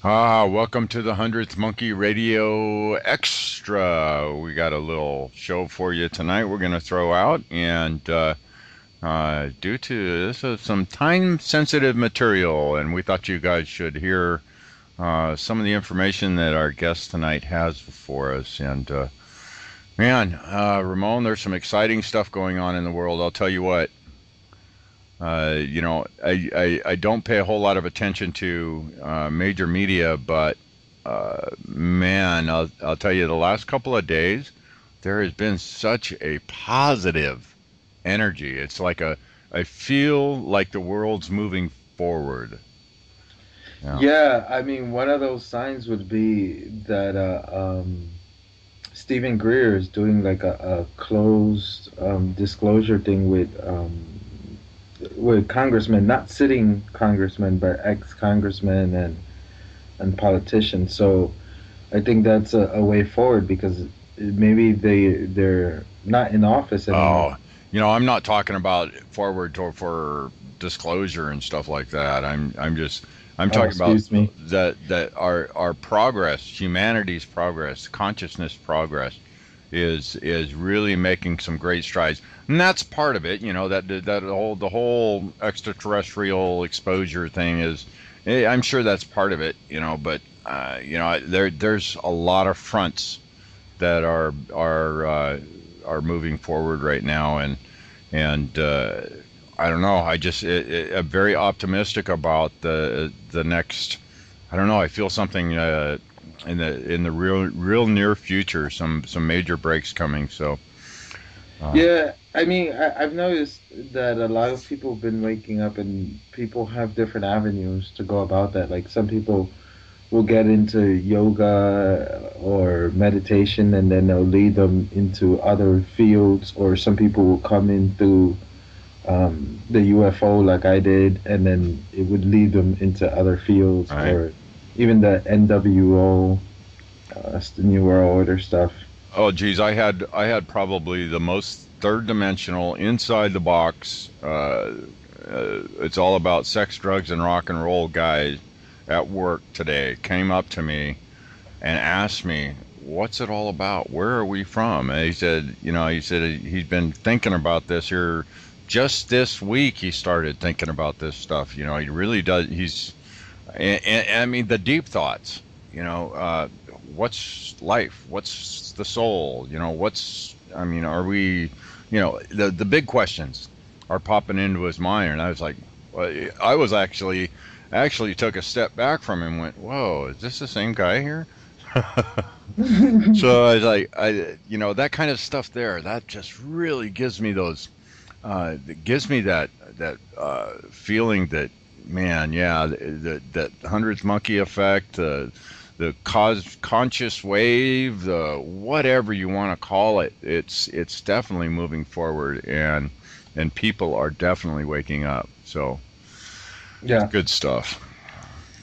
Welcome to the 100th Monkey Radio Extra. We got a little show for you tonight we're going to throw out, and due to this is some time-sensitive material, and we thought you guys should hear some of the information that our guest tonight has for us. And Ramon, there's some exciting stuff going on in the world. I'll tell you what. I don't pay a whole lot of attention to major media, but I'll tell you, the last couple of days, there has been such a positive energy. It's like I feel like the world's moving forward. Yeah. Yeah, I mean, one of those signs would be that Stephen Greer is doing like a closed disclosure thing with congressmen, not sitting congressmen, but ex-congressmen and politicians. So I think that's a way forward because maybe they're not in office anymore. Oh, I'm not talking about forward for disclosure and stuff like that. I'm Oh, talking about excuse me. that our progress, humanity's progress, consciousness progress is really making some great strides. And that's part of it, the whole extraterrestrial exposure thing is I'm sure that's part of it, but there's a lot of fronts that are moving forward right now, and I don't know. I'm very optimistic about the next. I don't know. I feel something in the real near future. Some major breaks coming. So uh, Yeah, I mean, I've noticed that a lot of people have been waking up and people have different avenues to go about that. Like some people will get into yoga or meditation and then they'll lead them into other fields, or some people will come in through the UFO like I did, and then it would lead them into other fields, all right. or even the NWO, the New World Order stuff. Oh, geez, I had probably the most third dimensional inside the box. It's all about sex, drugs, and rock and roll guy at work today came up to me and asked me, "What's it all about? Where are we from?" And he said he's been thinking about this here just this week. He started thinking about this stuff. He really does. And I mean the deep thoughts. What's life? What's the soul? I mean, are we? The big questions are popping into his mind, and I was like, well, I was actually took a step back from him and went, whoa, is this the same guy here? So I was like, that kind of stuff there, that just really gives me it gives me that feeling that, man, yeah, that hundreds monkey effect, the conscious wave, the whatever you want to call it, it's definitely moving forward, and people are definitely waking up. So Yeah. good stuff.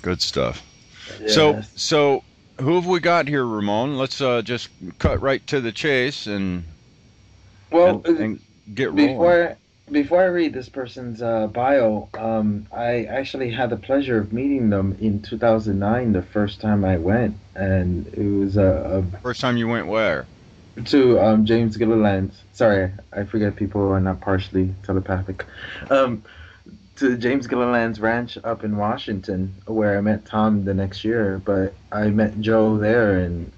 Good stuff. So, Yes. so who have we got here, Ramon? Let's just cut right to the chase and Well, and and get rolling. before before I read this person's bio, I actually had the pleasure of meeting them in 2009, the first time I went, and it was First time you went where? to James Gilliland's. Sorry, I forget people are not partially telepathic. Um, to James Gilliland's ranch up in Washington, where I met Tom the next year. But I met Joe there, and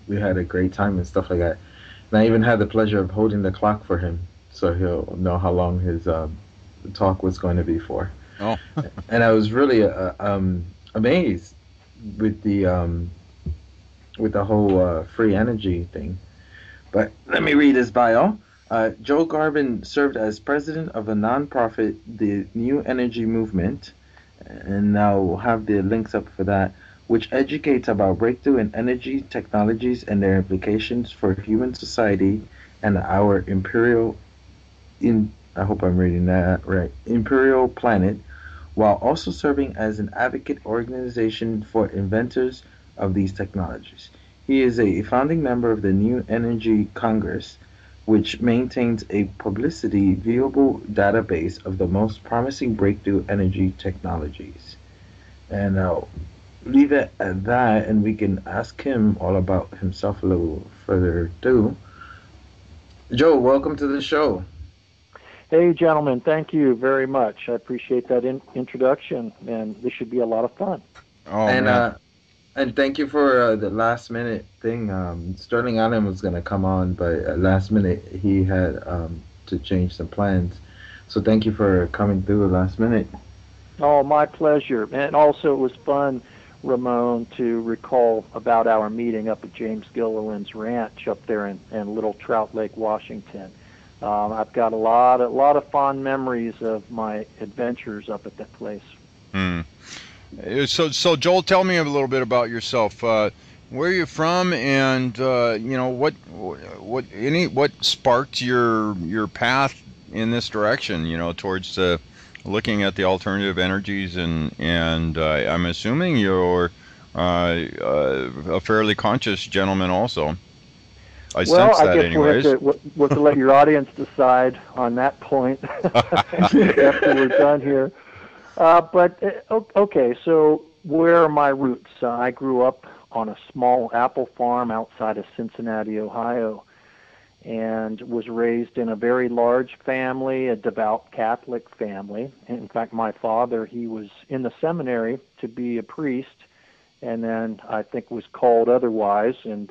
we had a great time and stuff like that. And I even had the pleasure of holding the clock for him, so he'll know how long his talk was going to be for. Oh, And I was really amazed with the whole free energy thing. But let me read his bio. Joe Garbon served as president of a nonprofit, the New Energy Movement, and now we'll have the links up for that, which educates about breakthrough in energy technologies and their implications for human society and our imperial in I hope I'm reading that right, imperial planet, while also serving as an advocate organization for inventors of these technologies. He is a founding member of the New Energy Congress, which maintains a publicity viewable database of the most promising breakthrough energy technologies. And leave it at that, and we can ask him all about himself a little further too. Joe, welcome to the show. Hey, gentlemen, thank you very much. I appreciate that introduction, and this should be a lot of fun. Oh And man. uh, and thank you for the last minute thing. Sterling Allen was gonna come on, but at last minute he had to change some plans. So thank you for coming through last minute. Oh, my pleasure. And also, it was fun, Ramon, to recall about our meeting up at James Gilliland's ranch up there in Little Trout Lake, Washington. I've got a lot of fond memories of my adventures up at that place. Hmm. So Joel, tell me a little bit about yourself. Where are you from, and what sparked your path in this direction? Towards looking at the alternative energies, and I'm assuming you're a fairly conscious gentleman, also. I Well, sense I that, guess anyways. we'll have to let your audience decide on that point after we're done here. But okay, so where are my roots? I grew up on a small apple farm outside of Cincinnati, Ohio, and was raised in a very large family, a devout Catholic family. In fact, my father, he was in the seminary to be a priest, and then I think was called otherwise, and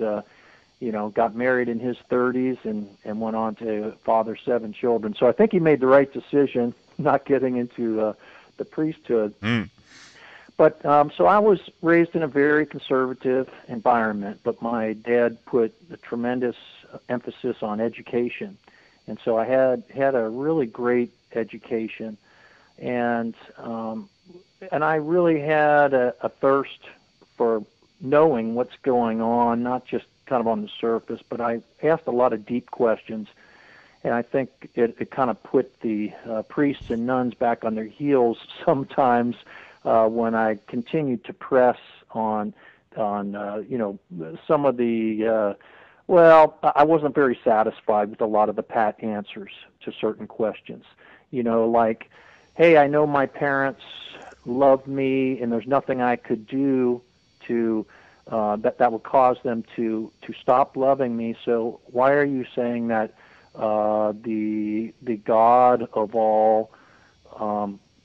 got married in his 30s and went on to father 7 children. So I think he made the right decision, not getting into the priesthood. Hmm. But so I was raised in a very conservative environment, but my dad put a tremendous emphasis on education, and so I had a really great education, and and I really had a thirst for knowing what's going on, not just kind of on the surface, but I asked a lot of deep questions, and I think it kind of put the priests and nuns back on their heels sometimes when I continued to press on some of the well, I wasn't very satisfied with a lot of the pat answers to certain questions. Like, hey, I know my parents loved me, and there's nothing I could do to that would cause them to stop loving me. So why are you saying that the God of all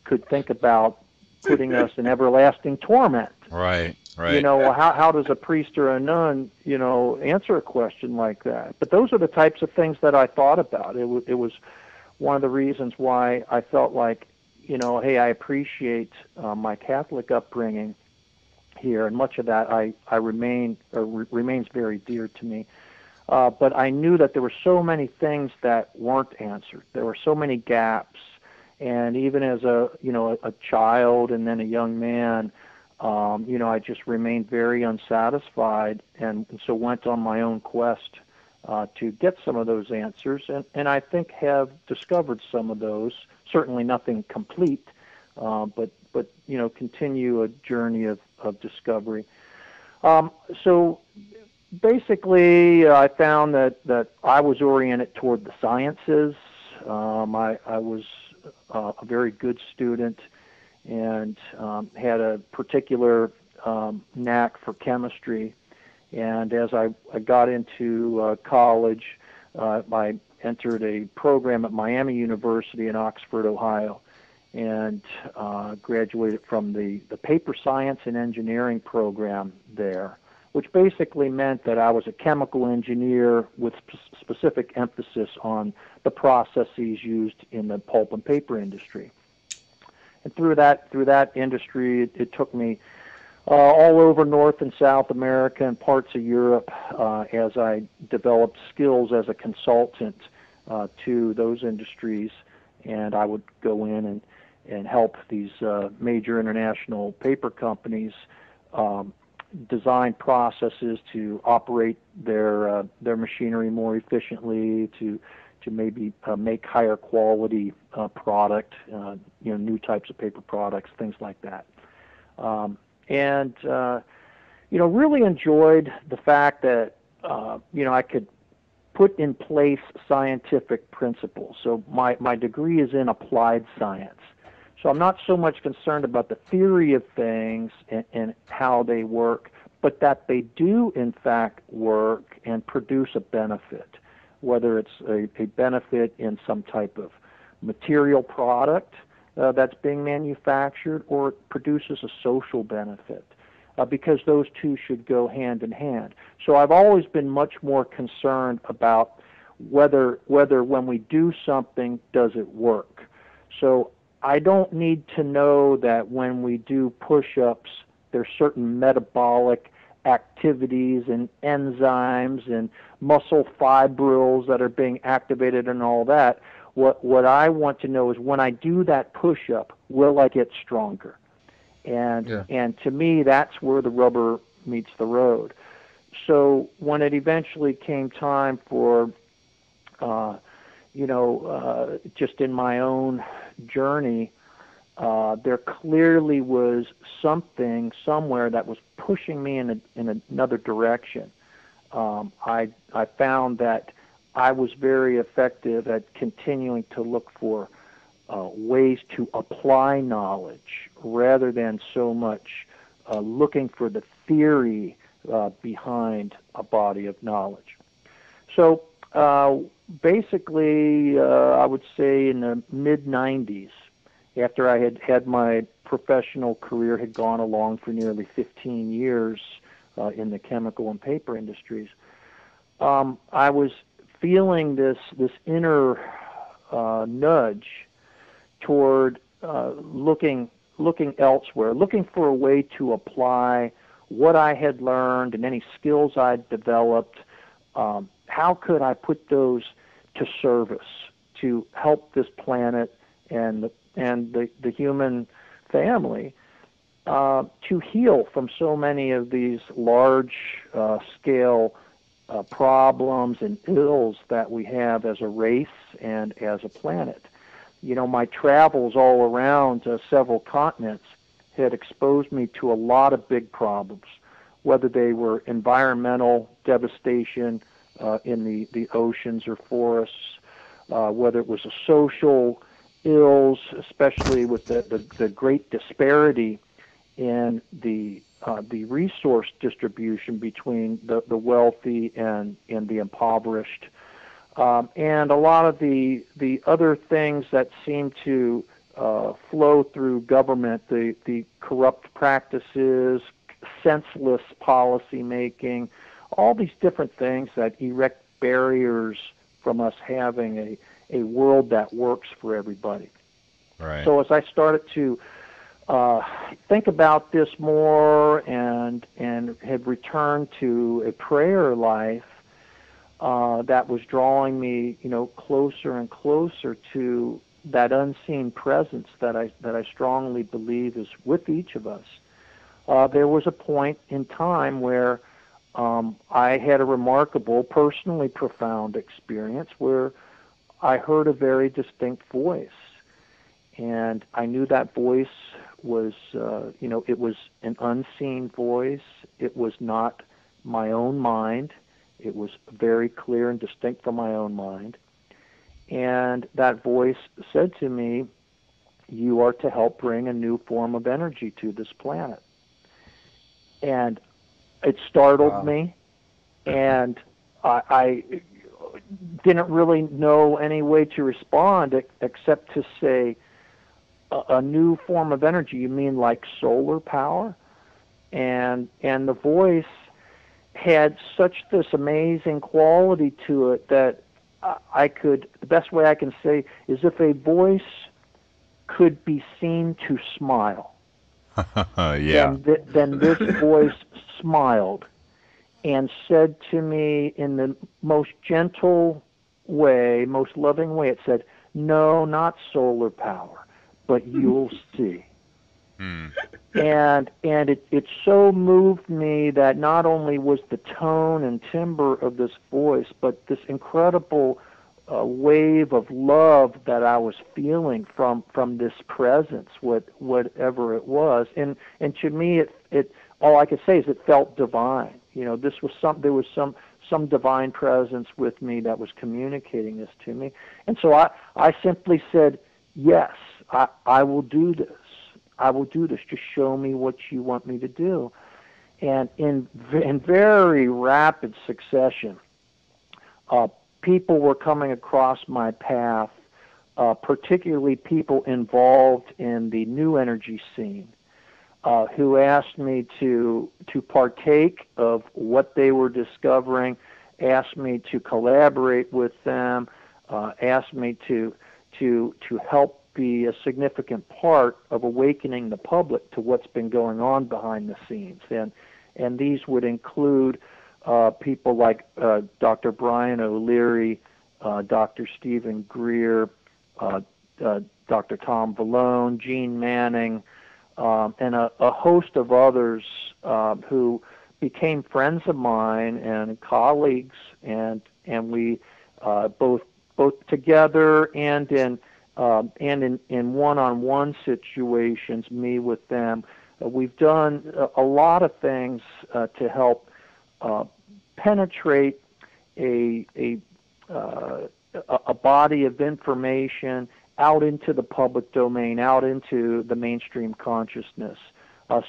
could think about putting us in everlasting torment? Right. Right. How does a priest or a nun, answer a question like that? But those are the types of things that I thought about. It was one of the reasons why I felt like, hey, I appreciate my Catholic upbringing here, and much of that remains very dear to me. But I knew that there were so many things that weren't answered. There were so many gaps, and even as a child and then a young man, I just remained very unsatisfied, and so went on my own quest to get some of those answers, and I think have discovered some of those. Certainly nothing complete, but continue a journey of discovery. So basically, I found that I was oriented toward the sciences. I was a very good student, and had a particular knack for chemistry. And as I got into college, I entered a program at Miami University in Oxford, Ohio, and graduated from the paper science and engineering program there, which basically meant that I was a chemical engineer with specific emphasis on the processes used in the pulp and paper industry. And through that industry, it took me all over North and South America and parts of Europe as I developed skills as a consultant to those industries, and I would go in and help these major international paper companies design processes to operate their machinery more efficiently, to maybe make higher quality product, new types of paper products, things like that. And really enjoyed the fact that I could put in place scientific principles. So my degree is in applied science. So I'm not so much concerned about the theory of things and how they work, but that they do in fact work and produce a benefit, whether it's a benefit in some type of material product that's being manufactured, or it produces a social benefit, because those two should go hand in hand. So I've always been much more concerned about whether when we do something, does it work. So I don't need to know that when we do push-ups, there's certain metabolic activities and enzymes and muscle fibrils that are being activated and all that. What I want to know is, when I do that push-up, will I get stronger? And to me, that's where the rubber meets the road. So when it eventually came time for, just in my own journey, there clearly was something somewhere that was pushing me in another direction. I found that I was very effective at continuing to look for ways to apply knowledge rather than so much looking for the theory behind a body of knowledge. So basically, I would say in the mid-90s, after I had my professional career had gone along for nearly 15 years in the chemical and paper industries, I was feeling this inner nudge toward looking elsewhere, looking for a way to apply what I had learned and any skills I'd developed. How could I put those to service to help this planet and the human family to heal from so many of these large scale problems and ills that we have as a race and as a planet. My travels all around several continents had exposed me to a lot of big problems, whether they were environmental devastation in the oceans or forests, whether it was a social ills, especially with the great disparity in the resource distribution between the wealthy and the impoverished, and a lot of the other things that seem to flow through government, the corrupt practices, senseless policy making, all these different things that erect barriers from us having a world that works for everybody. Right. So as I started to think about this more and had returned to a prayer life that was drawing me, closer and closer to that unseen presence that I strongly believe is with each of us. There was a point in time where I had a remarkable, personally profound experience where I heard a very distinct voice. And I knew that voice was, it was an unseen voice. It was not my own mind. It was very clear and distinct from my own mind. And that voice said to me, you are to help bring a new form of energy to this planet. And it startled me, and I didn't really know any way to respond except to say, a new form of energy, you mean like solar power? And the voice had such this amazing quality to it that the best way I can say is, if a voice could be seen to smile, yeah. then this voice smiled and said to me in the most gentle way, most loving way, it said, no, not solar power, but you'll see. And it so moved me that not only was the tone and timbre of this voice, but this incredible wave of love that I was feeling from this presence, whatever it was. And to me, it all I could say is it felt divine. There was some divine presence with me that was communicating this to me. And so I simply said, yes, I will do this. I will do this. Just show me what you want me to do. And in very rapid succession, people were coming across my path, particularly people involved in the new energy scene, who asked me to partake of what they were discovering, asked me to collaborate with them, asked me to help be a significant part of awakening the public to what's been going on behind the scenes. And these would include people like Dr. Brian O'Leary, Dr. Stephen Greer, Dr. Tom Vallone, Gene Manning, and a host of others who became friends of mine and colleagues, and we both together and in one-on-one situations, me with them. We've done a lot of things to help penetrate a body of information out into the public domain, out into the mainstream consciousness.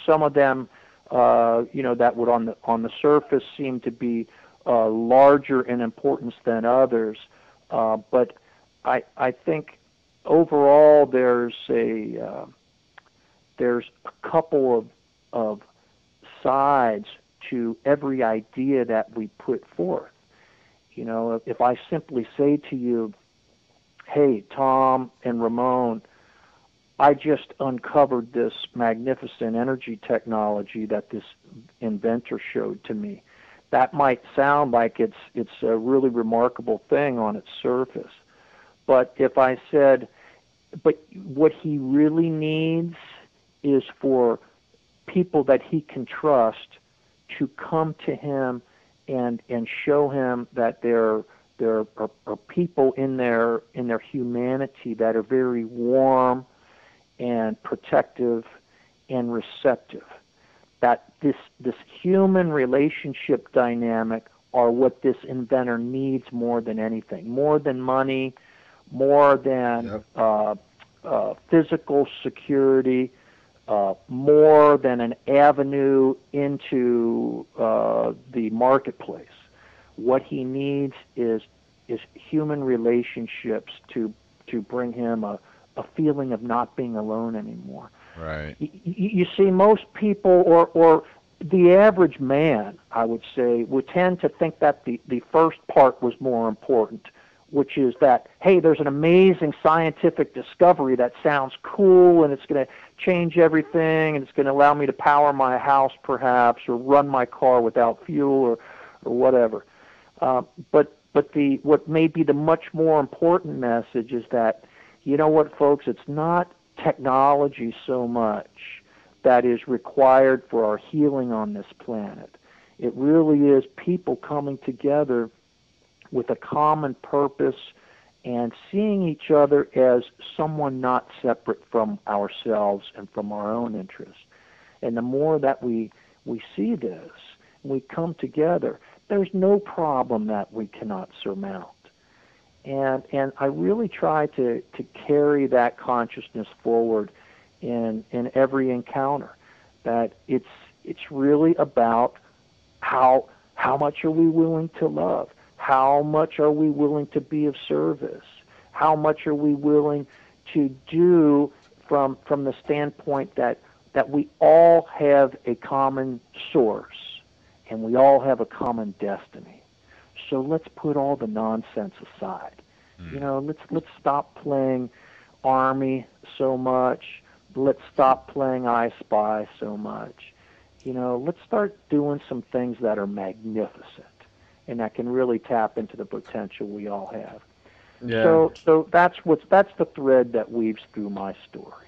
Some of them, that would on the surface seem to be larger in importance than others, but I think overall there's a couple of sides to every idea that we put forth. If I simply say to you, hey, Tom and Ramon, I just uncovered this magnificent energy technology that this inventor showed to me. That might sound like it's a really remarkable thing on its surface. But if I said, but what he really needs is for people that he can trust to come to him and show him that there are people in their humanity that are very warm and protective and receptive. That this human relationship dynamic are what this inventor needs more than anything, more than money, more than physical security, more than an avenue into the marketplace. What he needs is human relationships to bring him a feeling of not being alone anymore. Right. You see, most people, or the average man, I would say, would tend to think that the first part was more important, which is that, hey, there's an amazing scientific discovery that sounds cool, and it's going to change everything, and it's going to allow me to power my house, perhaps, or run my car without fuel, or whatever. But what may be the much more important message is that, you know what, folks, it's not technology so much that is required for our healing on this planet. It really is people coming together with a common purpose and seeing each other as someone not separate from ourselves and from our own interests. And the more that we see this, we come together, there's no problem that we cannot surmount. And I really try to carry that consciousness forward in every encounter, that it's really about how much are we willing to love, how much are we willing to be of service, how much are we willing to do from the standpoint that we all have a common source and we all have a common destiny. So let's put all the nonsense aside. Let's stop playing Army so much. Let's stop playing I Spy so much. Let's start doing some things that are magnificent and that can really tap into the potential we all have. Yeah. So that's the thread that weaves through my story.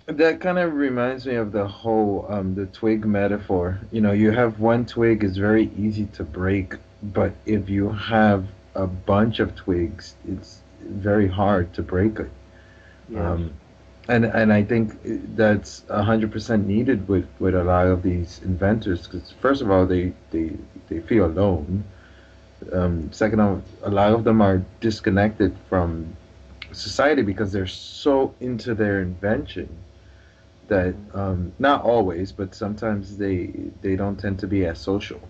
That kind of reminds me of the whole the twig metaphor. You have one twig is very easy to break, but if you have a bunch of twigs, it's very hard to break it. Yes. And I think that's 100% needed with a lot of these inventors, because first of all they feel alone. Second of all, a lot of them are disconnected from society because they're so into their invention that not always, but sometimes they don't tend to be as social.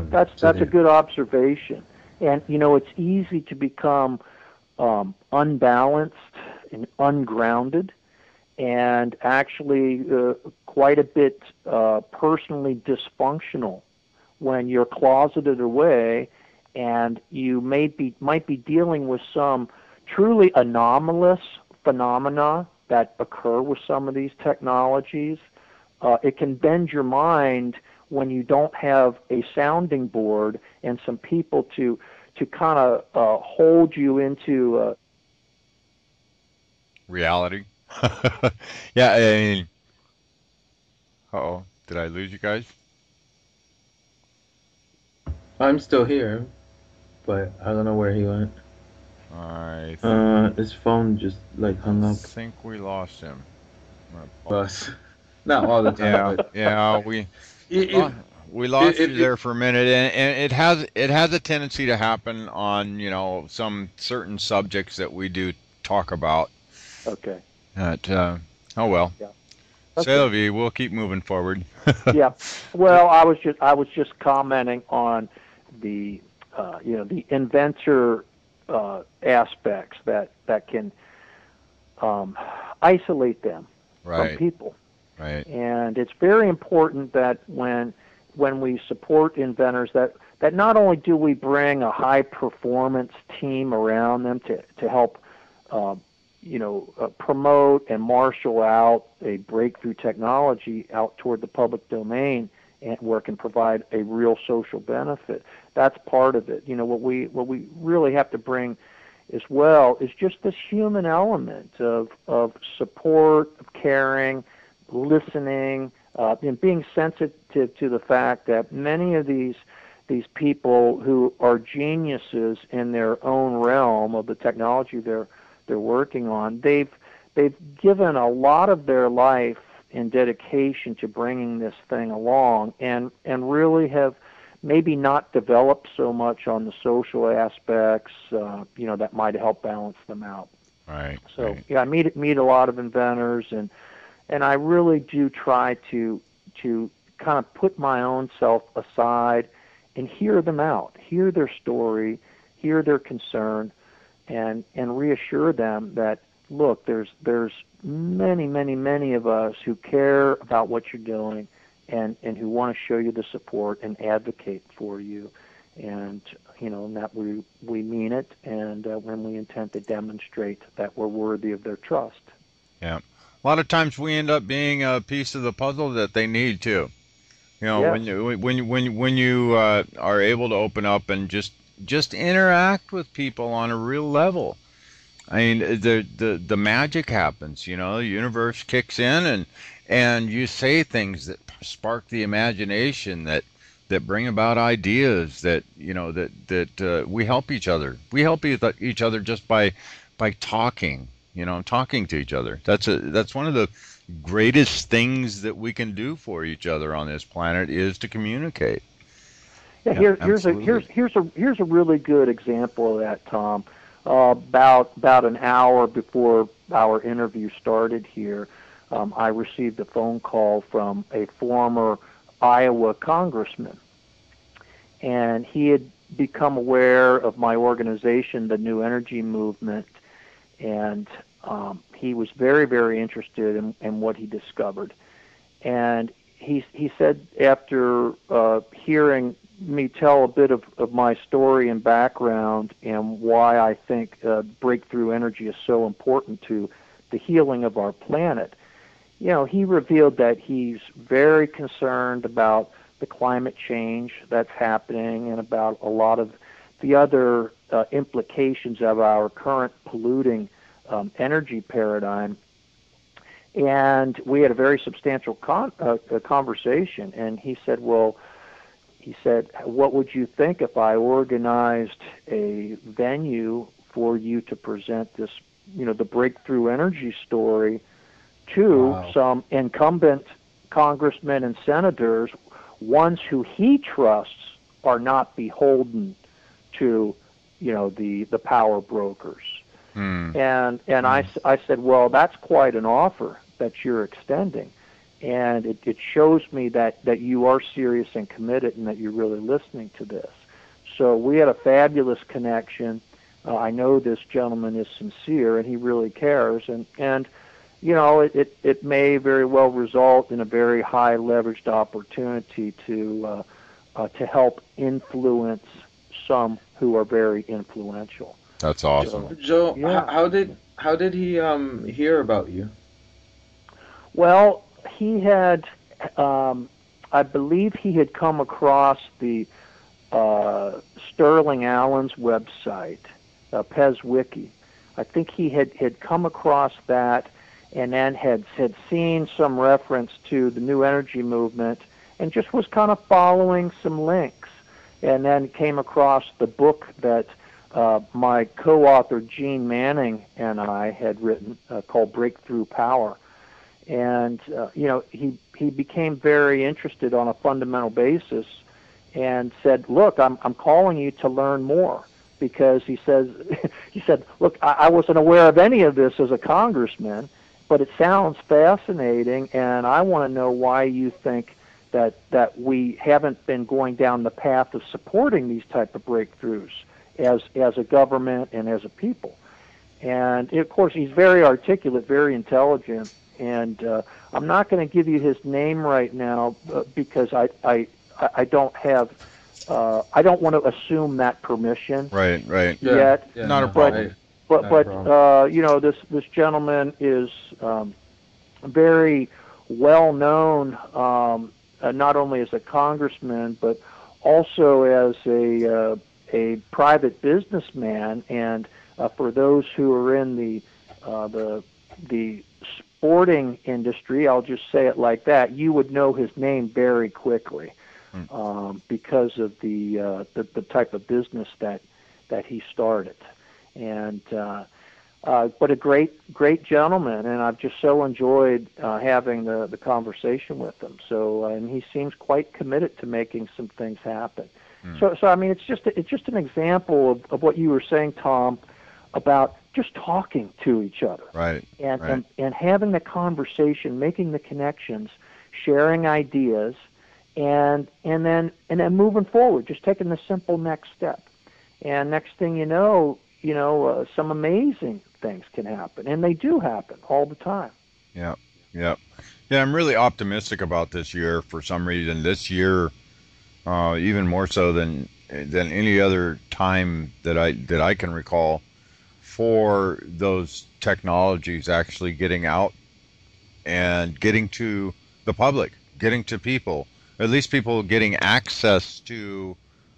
That's a good observation. And it's easy to become unbalanced and ungrounded, and actually quite a bit personally dysfunctional when you're closeted away, and you might be dealing with some truly anomalous phenomena that occur with some of these technologies. It can bend your mind when you don't have a sounding board and some people to kind of hold you into reality. Yeah, I mean, uh-oh, did I lose you guys? I'm still here, but I don't know where he went. I His phone just like hung up. think we lost him. Us, not all the time, Yeah, but yeah, it, we it, lost it, you it, there for a minute, and it has a tendency to happen on some certain subjects that we do talk about. okay. That oh well, Yeah. c'est Okay. la vie. We'll keep moving forward. Yeah. Well, I was just commenting on the the inventor aspects that can isolate them from Right, people. right, And it's very important that when we support inventors, that not only do we bring a high performance team around them to help promote and marshal out a breakthrough technology out toward the public domain, and where it can provide a real social benefit. That's part of it. What we really have to bring as well is just this human element of support, of caring, listening, and being sensitive to the fact that many of these people who are geniuses in their own realm of the technology they're working on, they've given a lot of their life in dedication to bringing this thing along, and really have maybe not developed so much on the social aspects, that might help balance them out. right, So right. yeah, I meet a lot of inventors, and I really do try to kind of put my own self aside and hear them out, hear their story, hear their concern, and reassure them that, look, there's many of us who care about what you're doing, and who want to show you the support and advocate for you, and and that we mean it, and when we intend to demonstrate that we're worthy of their trust. Yeah. A lot of times we end up being a piece of the puzzle that they need too. Yes. When you are able to open up and just interact with people on a real level. I mean, the magic happens. The universe kicks in, and you say things that spark the imagination, that bring about ideas, that we help each other. We help each other just by talking. Talking to each other. That's one of the greatest things that we can do for each other on this planet, is to communicate. Yeah, Yeah, here's absolutely. here's a really good example of that, Tom. About an hour before our interview started here, I received a phone call from a former Iowa congressman, and he had become aware of my organization, the New Energy Movement, and he was very interested in what he discovered. And he said, after hearing me tell a bit of my story and background, and why I think breakthrough energy is so important to the healing of our planet, he revealed that he's very concerned about the climate change that's happening, and about a lot of the other implications of our current polluting energy paradigm. And we had a very substantial conversation, and he said, well, what would you think if I organized a venue for you to present this, the breakthrough energy story to wow. some incumbent congressmen and senators, ones who he trusts are not beholden to, the power brokers. Hmm. I said, well, that's quite an offer that you're extending. And it shows me that you are serious and committed and that you're really listening to this. So we had a fabulous connection. I know this gentleman is sincere and he really cares. And you know, it may very well result in a very high leveraged opportunity to help influence some who are very influential. That's awesome. So, Joe, yeah. how did he hear about you? Well, he had, I believe he had come across the Sterling Allen's website, PezWiki. I think he had come across that and then had seen some reference to the new energy movement and just was kind of following some links, and then came across the book that my co-author Gene Manning and I had written called Breakthrough Power. And you know, he became very interested on a fundamental basis and said, look, I'm calling you to learn more, because he said, look, I wasn't aware of any of this as a congressman, but it sounds fascinating, and I want to know why you think that we haven't been going down the path of supporting these type of breakthroughs as a government and as a people. And of course, he's very articulate, very intelligent, and I'm not going to give you his name right now because I don't have I don't want to assume that permission. Right. Yet. Yeah, Not a problem. But you know, this gentleman is very well known, not only as a congressman but also as a private businessman. And for those who are in the sporting industry, I'll just say it like that, you would know his name very quickly, because of the type of business that he started. And but a great gentleman, and I've just so enjoyed having the conversation with him. So and he seems quite committed to making some things happen. So I mean, it's just an example of what you were saying, Tom, about just talking to each other, Right. And having the conversation, making the connections, sharing ideas, and then moving forward, just taking the simple next step. And next thing you know, some amazing things can happen, and they do happen all the time. Yeah. I'm really optimistic about this year for some reason. This year, even more so than any other time that I can recall, for those technologies actually getting out and getting to the public, getting to people, at least people getting access to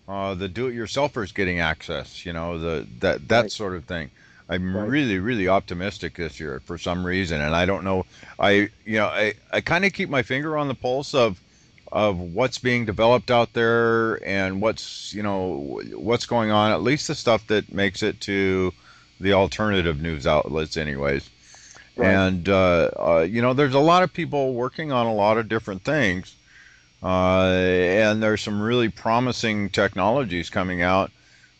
the do-it-yourselfers getting access, that Right. sort of thing. I'm Right. really, really optimistic this year for some reason, and I don't know. I kind of keep my finger on the pulse of what's being developed out there and what's going on. At least the stuff that makes it to the alternative news outlets, anyways. Right. And there's a lot of people working on a lot of different things. And there's some really promising technologies coming out,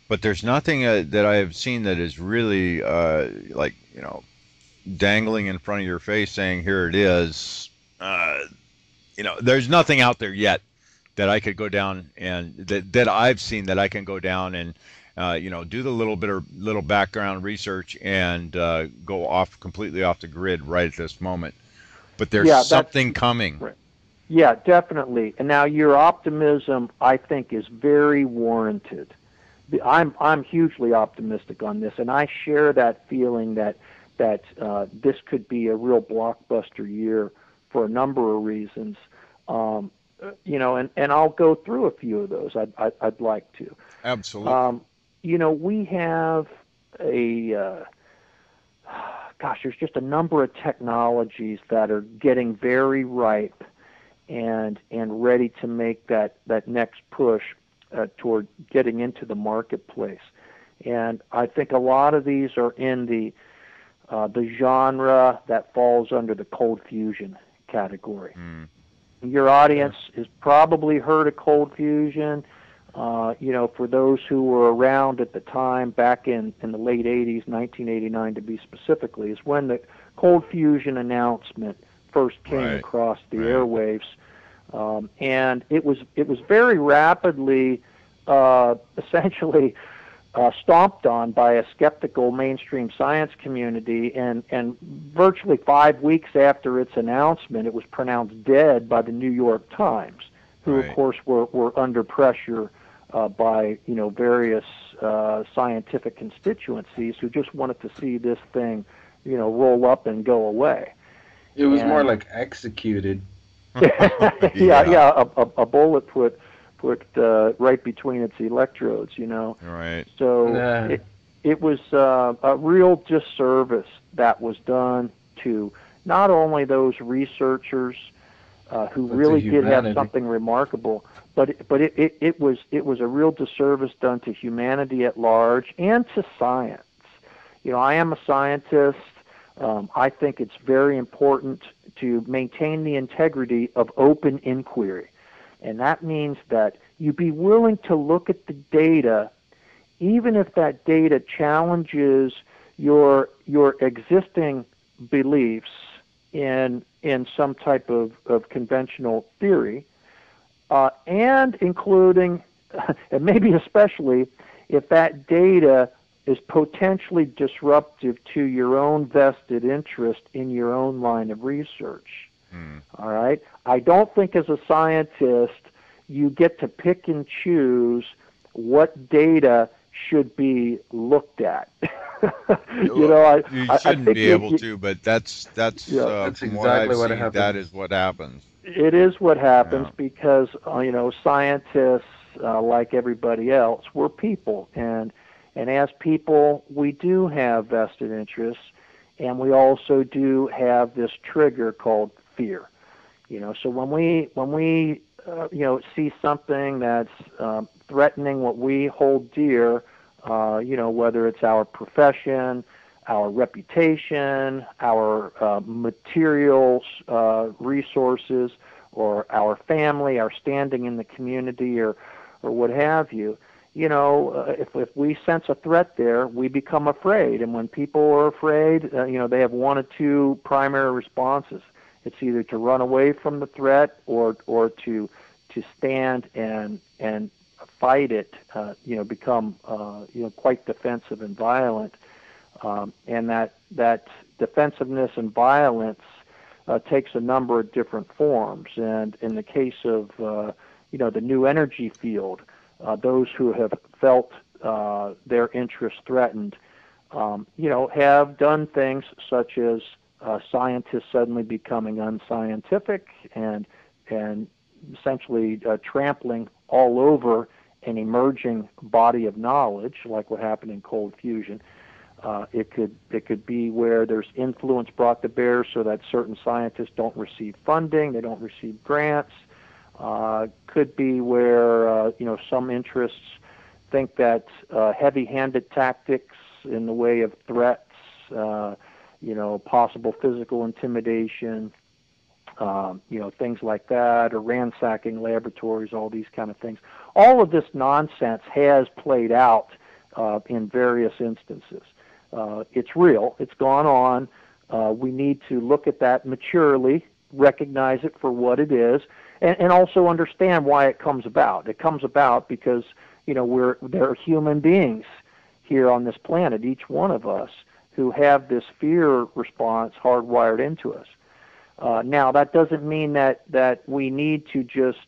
but there's nothing that I have seen that is really dangling in front of your face saying, here it is. There's nothing out there yet that I could go down and that I've seen that I can go down and do the little background research and go completely off the grid right at this moment. But there's something coming. Right. Yeah, definitely. And now your optimism, I think, is very warranted. I'm hugely optimistic on this, and I share that feeling that this could be a real blockbuster year for a number of reasons. And I'll go through a few of those. I'd like to. Absolutely. We have there's just a number of technologies that are getting very ripe and ready to make that next push toward getting into the marketplace. And I think a lot of these are in the genre that falls under the cold fusion category. Your audience has probably heard of cold fusion. For those who were around at the time, back in the late 80s, 1989 to be specifically, is when the cold fusion announcement first came across the airwaves. And it was very rapidly, essentially, stomped on by a skeptical mainstream science community, and virtually 5 weeks after its announcement, it was pronounced dead by the New York Times, who of course were under pressure by various scientific constituencies who just wanted to see this thing roll up and go away. It was more like executed. A bullet put right between its electrodes, Right. So it was a real disservice that was done to not only those researchers who really did have something remarkable, but it was a real disservice done to humanity at large and to science. I am a scientist. I think it's very important to maintain the integrity of open inquiry. And that means that you be willing to look at the data, even if that data challenges your existing beliefs in some type of conventional theory, and including, and maybe especially, if that data is potentially disruptive to your own vested interest in your own line of research. All right? I don't think as a scientist you get to pick and choose what data should be looked at. You shouldn't be able to, but that's that's from what I've exactly what seen, happens. that is what happens. It is what happens because scientists, like everybody else, we're people, and as people, we do have vested interests, and we also do have this trigger called fear. So when we see something that's threatening what we hold dear, whether it's our profession, our reputation, our material resources, or our family, our standing in the community, or what have you, if we sense a threat there, we become afraid. And when people are afraid, they have one or two primary responses. It's either to run away from the threat or to stand and fight it, become quite defensive and violent. And that defensiveness and violence takes a number of different forms. And in the case of the new energy field, those who have felt their interests threatened, have done things such as scientists suddenly becoming unscientific and essentially trampling all over an emerging body of knowledge, like what happened in cold fusion. It could be where there's influence brought to bear so that certain scientists don't receive funding, they don't receive grants. Could be where some interests think that heavy-handed tactics in the way of threats, possible physical intimidation, things like that, or ransacking laboratories, all these kind of things. All of this nonsense has played out in various instances. It's real. It's gone on. We need to look at that maturely, recognize it for what it is, and also understand why it comes about. It comes about because there are human beings here on this planet, each one of us, who have this fear response hardwired into us. Now, that doesn't mean that we need to just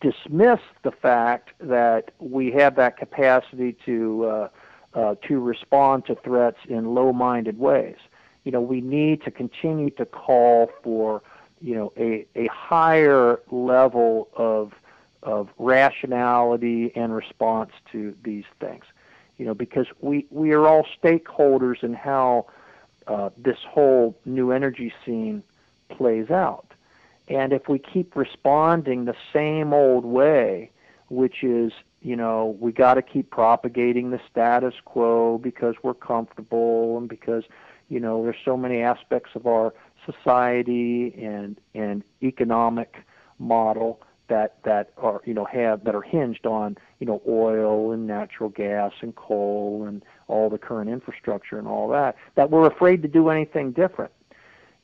dismiss the fact that we have that capacity to respond to threats in low-minded ways. We need to continue to call for a higher level of rationality and response to these things. Because we are all stakeholders in how this whole new energy scene plays out. And if we keep responding the same old way, which is, we got to keep propagating the status quo because we're comfortable and because, there's so many aspects of our society and economic model that are that are hinged on oil and natural gas and coal and all the current infrastructure and all that we're afraid to do anything different.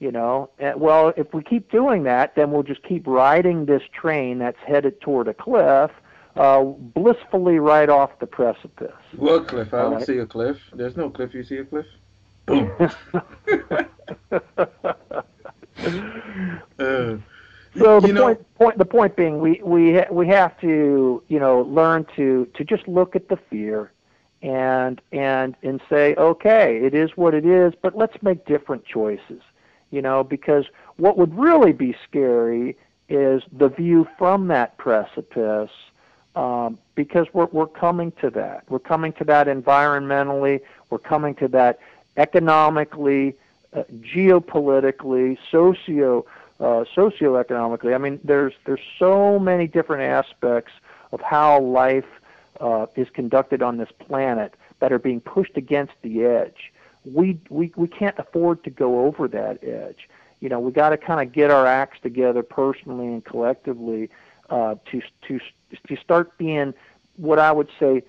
Well, if we keep doing that, then we'll just keep riding this train that's headed toward a cliff, blissfully right off the precipice. What cliff? I don't see a cliff. There's no cliff. You see a cliff? Boom. So the point being, we have to learn to just look at the fear and say, okay, it is what it is, but let's make different choices. Because what would really be scary is the view from that precipice, because we're coming to that. We're coming to that environmentally. We're coming to that economically, geopolitically, socioeconomically. I mean, there's so many different aspects of how life is conducted on this planet that are being pushed against the edge. We can't afford to go over that edge. We got to kind of get our acts together personally and collectively to start being what I would say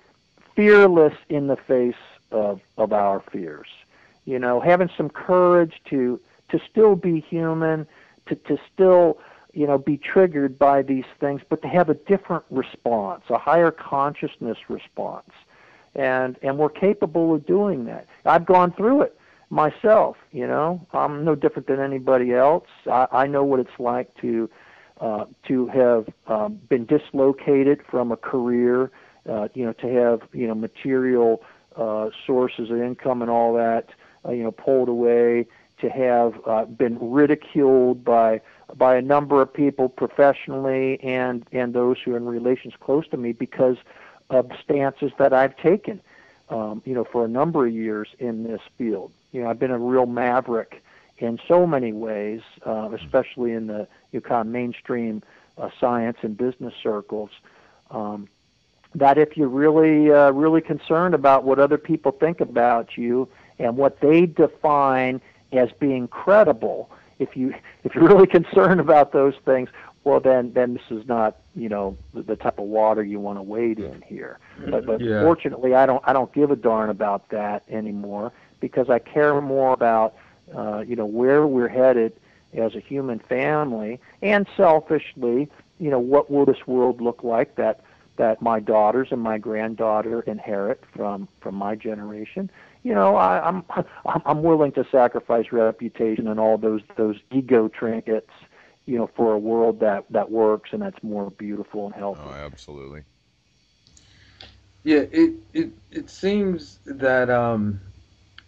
fearless in the face of our fears. Having some courage to still be human, to still be triggered by these things, but to have a different response, a higher consciousness response. And we're capable of doing that. I've gone through it myself. I'm no different than anybody else. I know what it's like to have been dislocated from a career, to have material sources of income and all that, pulled away, to have been ridiculed by a number of people professionally and those who are in relations close to me because of stances that I've taken, for a number of years in this field. I've been a real maverick in so many ways, especially in the kind of mainstream science and business circles, that if you're really concerned about what other people think about you and what they define as being credible, if you're really concerned about those things, well, then this is not the type of water you want to wade in here. But Fortunately, I don't give a darn about that anymore, because I care more about where we're headed as a human family, and selfishly, what will this world look like that my daughters and my granddaughter inherit from my generation. I'm willing to sacrifice reputation and all those ego trinkets, for a world that works and that's more beautiful and healthy. Oh, absolutely. Yeah, it seems that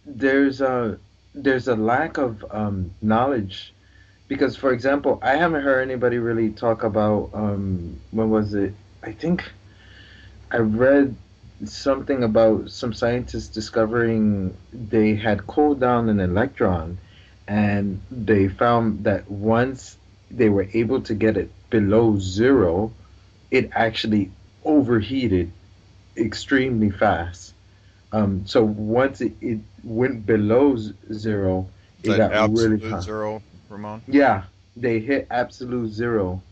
there's a lack of knowledge, because, for example, I haven't heard anybody really talk about when was it? I think I read something about some scientists discovering they had cooled down an electron, and they found that once they were able to get it below zero, it actually overheated extremely fast. So once it went below zero, it got really hot. Zero, Ramon? Yeah, they hit absolute zero.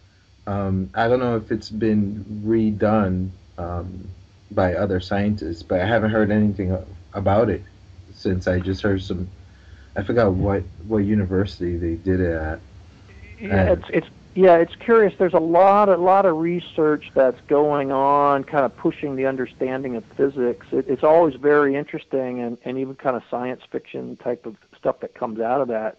I don't know if it's been redone by other scientists, but I haven't heard anything about it since I just heard some. I forgot what university they did it at. It's curious. There's a lot of research that's going on, kind of pushing the understanding of physics. It's always very interesting, and even kind of science fiction type of stuff that comes out of that.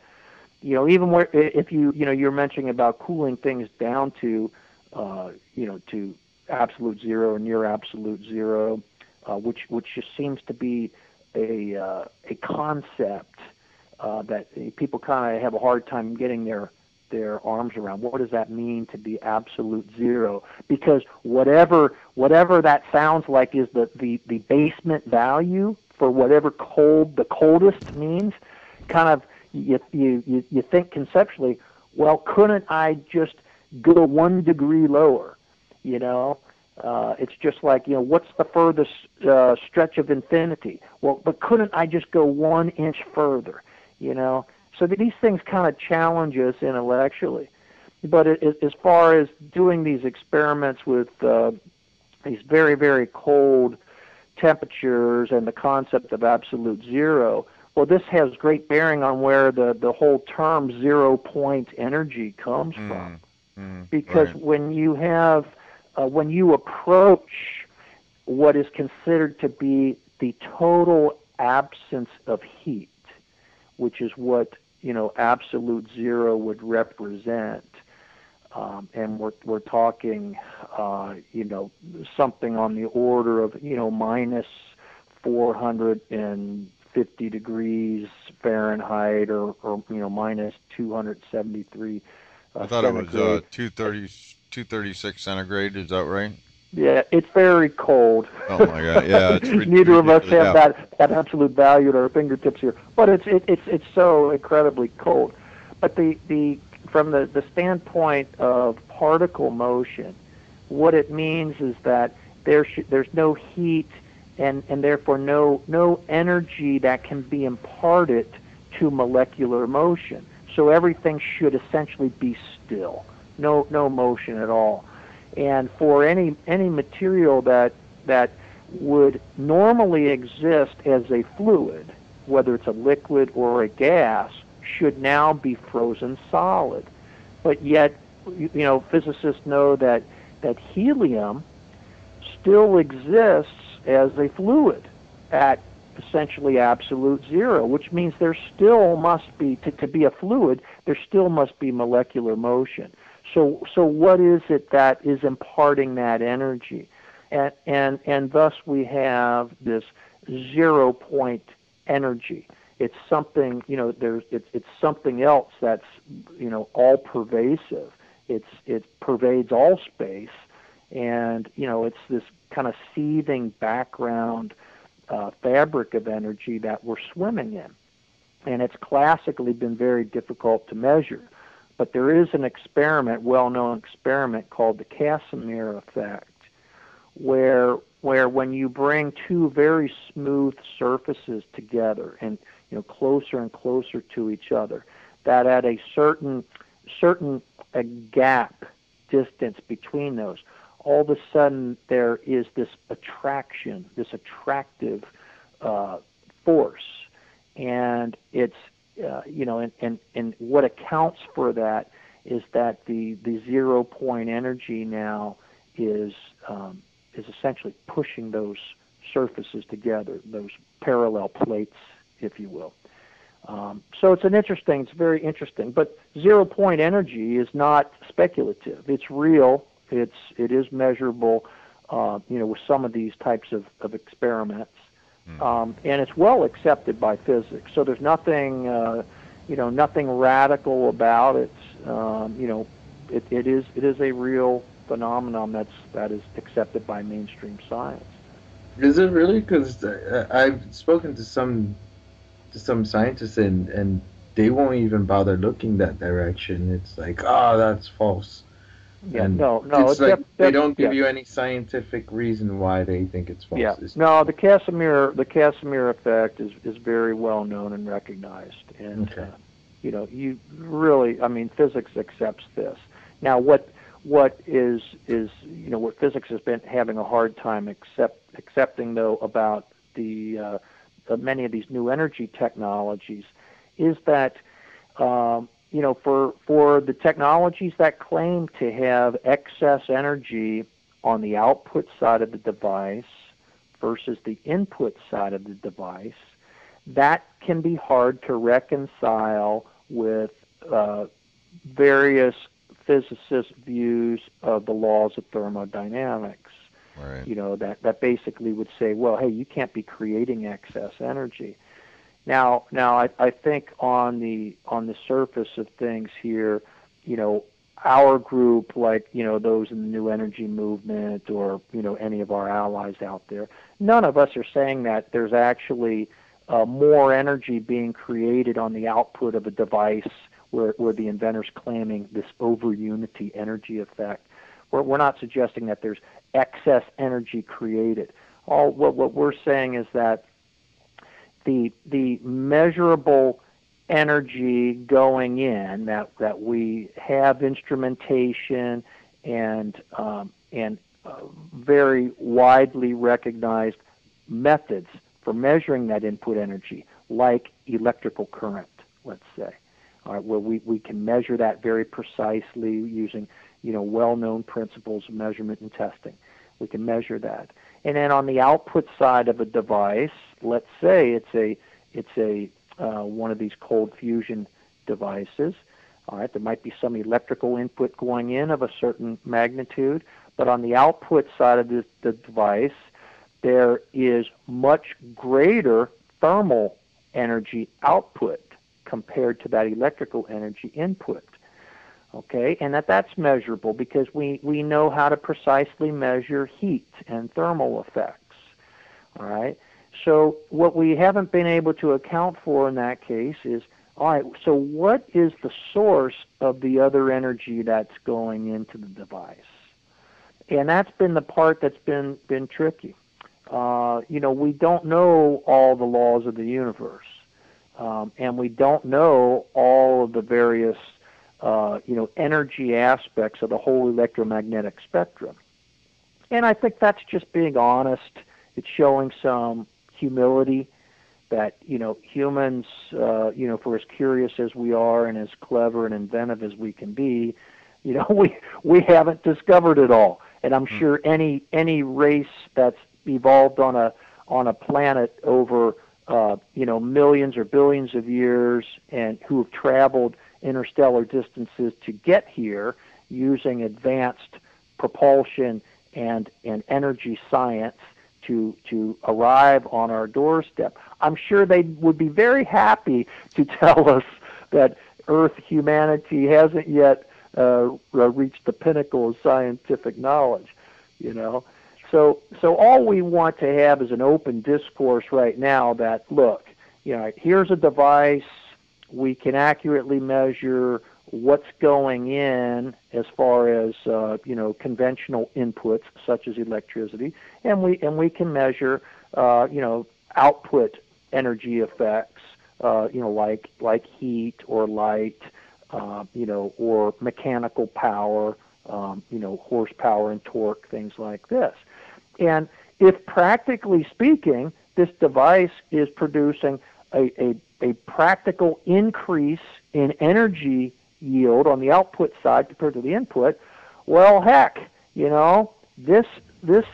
Even where if you're mentioning about cooling things down to to absolute zero or near absolute zero, which just seems to be a concept that people kind of have a hard time getting their arms around. What does that mean to be absolute zero? Because whatever that sounds like is the basement value for whatever the coldest means. Kind of you think conceptually, well, couldn't I just go 1 degree lower? It's just like, what's the furthest stretch of infinity? Well, but couldn't I just go 1 inch further? So these things kind of challenge us intellectually. But as far as doing these experiments with these very, very cold temperatures and the concept of absolute zero, well, this has great bearing on where the whole term 0 point energy comes from. Because right. when you have, when you approach what is considered to be the total absence of heat, which is what, absolute zero would represent, and we're talking, something on the order of, minus 450 degrees Fahrenheit, or minus 273 I thought it was centigrade. 236 centigrade. Is that right? Yeah, it's very cold. Oh my God! Yeah, it's Neither of us ridiculous. have Yeah. that absolute value at our fingertips here, but it's so incredibly cold. But the from the standpoint of particle motion, what it means is that there's no heat, and therefore no energy that can be imparted to molecular motion. So everything should essentially be still, no motion at all. And for any material that would normally exist as a fluid, whether it's a liquid or a gas, should now be frozen solid. But yet, physicists know that helium still exists as a fluid at essentially absolute zero, which means there still must be, to be a fluid, there still must be molecular motion. So what is it that is imparting that energy? And thus we have this 0 point energy. It's something, it's something else that's, all pervasive. It pervades all space, and, it's this kind of seething background fabric of energy that we're swimming in. And it's classically been very difficult to measure. But there is an experiment, well-known experiment, called the Casimir effect, where when you bring two very smooth surfaces together and closer and closer to each other, that at a certain gap distance between those, all of a sudden there is this attraction, this attractive force, and it's and what accounts for that is that the 0 point energy now is essentially pushing those surfaces together, those parallel plates, if you will. So it's very interesting. But 0 point energy is not speculative. It's real. It is measurable. With some of these types of experiments. And it's well accepted by physics. So there's nothing, nothing radical about it. It is a real phenomenon that is accepted by mainstream science. Is it really? Because I've spoken to some scientists, and they won't even bother looking that direction. It's like, oh, that's false. Yeah, And no, it's like they don't give yeah. you any scientific reason why they think it's false. Yeah, no, the Casimir effect is very well known and recognized, and Okay. you really, physics accepts this. Now, what is what physics has been having a hard time accepting though about the many of these new energy technologies is that for the technologies that claim to have excess energy on the output side of the device versus the input side of the device, that can be hard to reconcile with various physicists' views of the laws of thermodynamics. Right. That basically would say, well, hey, you can't be creating excess energy. Now, I think on the surface of things here, our group, like those in the new energy movement, or any of our allies out there, none of us are saying that there's actually more energy being created on the output of a device where the inventor's claiming this over unity energy effect. We're not suggesting that there's excess energy created. What we're saying is that the measurable energy going in, that we have instrumentation and very widely recognized methods for measuring that input energy, like electrical current, let's say, all right, where we can measure that very precisely using well-known principles of measurement and testing. We can measure that. And then on the output side of a device, let's say it's a one of these cold fusion devices. All right, there might be some electrical input going in of a certain magnitude, but on the output side of the device, there is much greater thermal energy output compared to that electrical energy input. Okay, and that's measurable because we know how to precisely measure heat and thermal effects. All right, so what we haven't been able to account for in that case is, all right, so what is the source of the other energy that's going into the device? And that's been the part that's been tricky. We don't know all the laws of the universe, and we don't know all of the various energy aspects of the whole electromagnetic spectrum. And I think that's just being honest. It's showing some humility that, humans, for as curious as we are and as clever and inventive as we can be, we haven't discovered it all. And I'm sure any race that's evolved on a planet over, millions or billions of years and who have traveled interstellar distances to get here using advanced propulsion and energy science to arrive on our doorstep. I'm sure they would be very happy to tell us that Earth humanity hasn't yet reached the pinnacle of scientific knowledge, So all we want to have is an open discourse right now that, look, here's a device. We can accurately measure what's going in as far as conventional inputs such as electricity, and we can measure output energy effects like heat or light, or mechanical power, horsepower and torque, things like this. And if practically speaking, this device is producing a practical increase in energy yield on the output side compared to the input, well, heck, this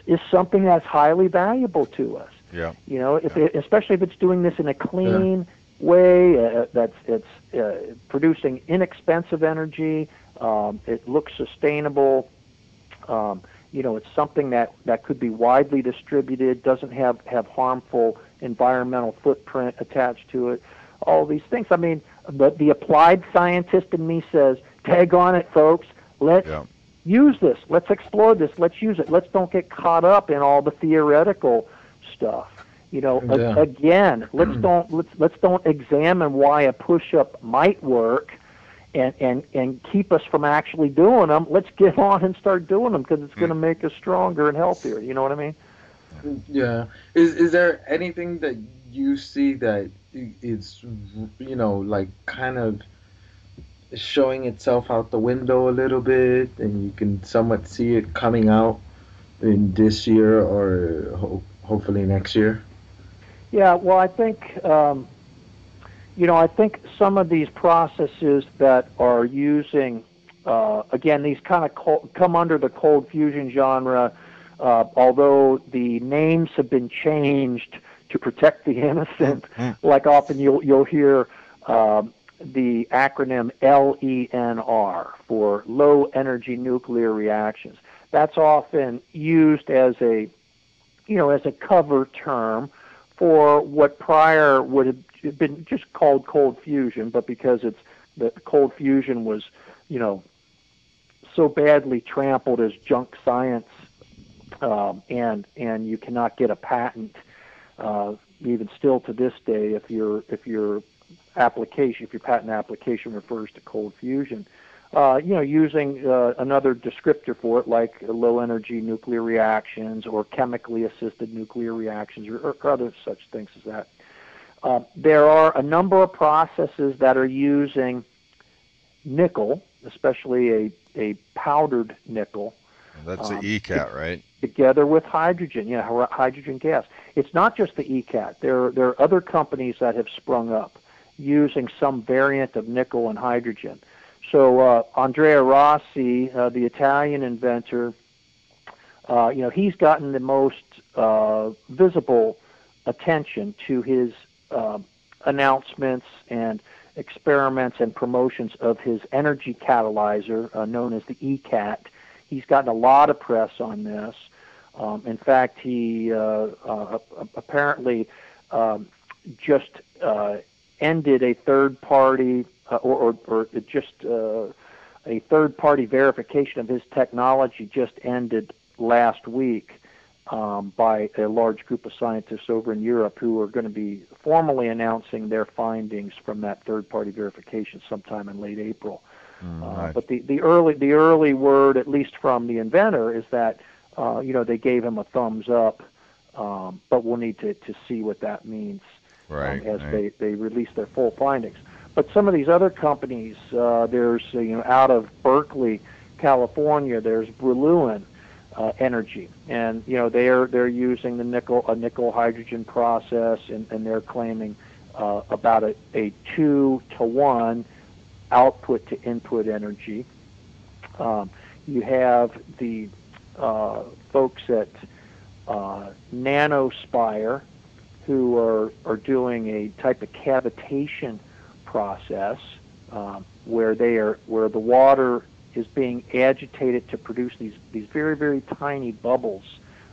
is something that's highly valuable to us. Yeah. Especially if it's doing this in a clean way, that's producing inexpensive energy. It looks sustainable. It's something that could be widely distributed, doesn't have harmful environmental footprint attached to it. All these things. I mean, the applied scientist in me says, tag on it, folks. Let's use this. Let's explore this. Let's use it. Let's don't get caught up in all the theoretical stuff. Again, let's don't examine why a push-up might work and keep us from actually doing them. Let's get on and start doing them because it's going to make us stronger and healthier. You know what I mean? Yeah. Is there anything that you see that it's kind of showing itself out the window a little bit, and you can somewhat see it coming out in this year or hopefully next year? Yeah, well, I think I think some of these processes that are using again, these kind of come under the cold fusion genre, although the names have been changed to protect the innocent. Like often you'll hear the acronym LENR for low energy nuclear reactions. That's often used as a cover term for what prior would have been just called cold fusion, but because the cold fusion was so badly trampled as junk science, and you cannot get a patent even still to this day if your patent application refers to cold fusion, using another descriptor for it, like low energy nuclear reactions or chemically assisted nuclear reactions or other such things as that. There are a number of processes that are using nickel, especially a powdered nickel. That's the ECAT, right? Together with hydrogen, hydrogen gas. It's not just the ECAT. There are other companies that have sprung up using some variant of nickel and hydrogen. So Andrea Rossi, the Italian inventor, he's gotten the most visible attention to his announcements and experiments and promotions of his energy catalyzer, known as the ECAT. He's gotten a lot of press on this. In fact, he apparently just ended a third-party a third-party verification of his technology just ended last week by a large group of scientists over in Europe who are going to be formally announcing their findings from that third-party verification sometime in late April. Nice. But the early word, at least from the inventor, is that they gave him a thumbs up, but we'll need to see what that means as they release their full findings. But some of these other companies, there's out of Berkeley, California, there's Brillouin Energy, and they're using the nickel hydrogen process, and they're claiming about a 2-to-1 output to input energy. You have the folks at Nanospire who are doing a type of cavitation process where the water is being agitated to produce these very, very tiny bubbles,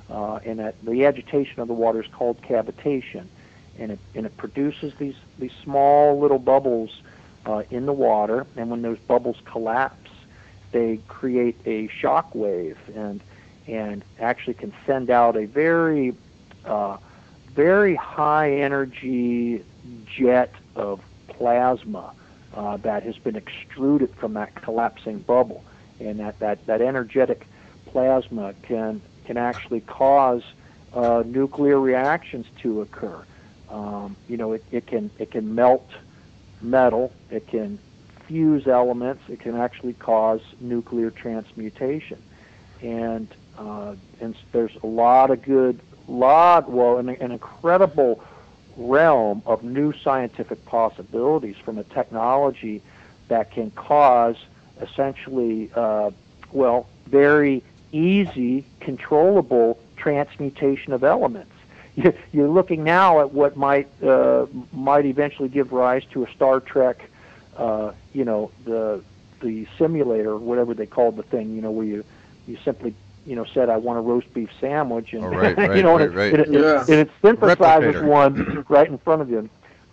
and that the agitation of the water is called cavitation, and it produces these small little bubbles in the water, and when those bubbles collapse, they create a shock wave and actually can send out a very very high energy jet of plasma that has been extruded from that collapsing bubble, and that energetic plasma can actually cause nuclear reactions to occur. It can melt metal, it can fuse elements, it can actually cause nuclear transmutation, and there's an incredible realm of new scientific possibilities from a technology that can cause essentially very easy, controllable transmutation of elements. You're looking now at what might eventually give rise to a Star Trek, the simulator, whatever they called the thing, where you simply said, I want a roast beef sandwich, and right. and it synthesizes Replicator. one right in front of you.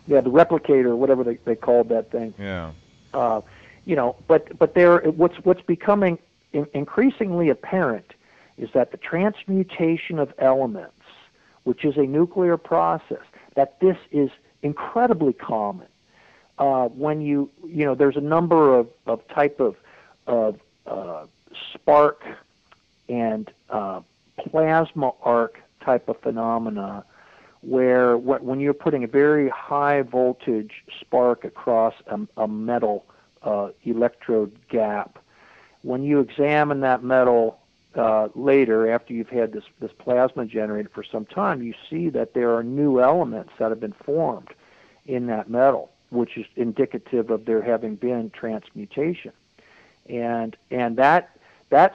Yeah, the replicator, whatever they called that thing. Yeah. But what's becoming increasingly apparent is that the transmutation of elements, which is a nuclear process, that this is incredibly common. When there's a number of type of spark and plasma arc type of phenomena, where when you're putting a very high voltage spark across a metal electrode gap, when you examine that metal later, after you've had this plasma generated for some time, you see that there are new elements that have been formed in that metal, which is indicative of there having been transmutation, and that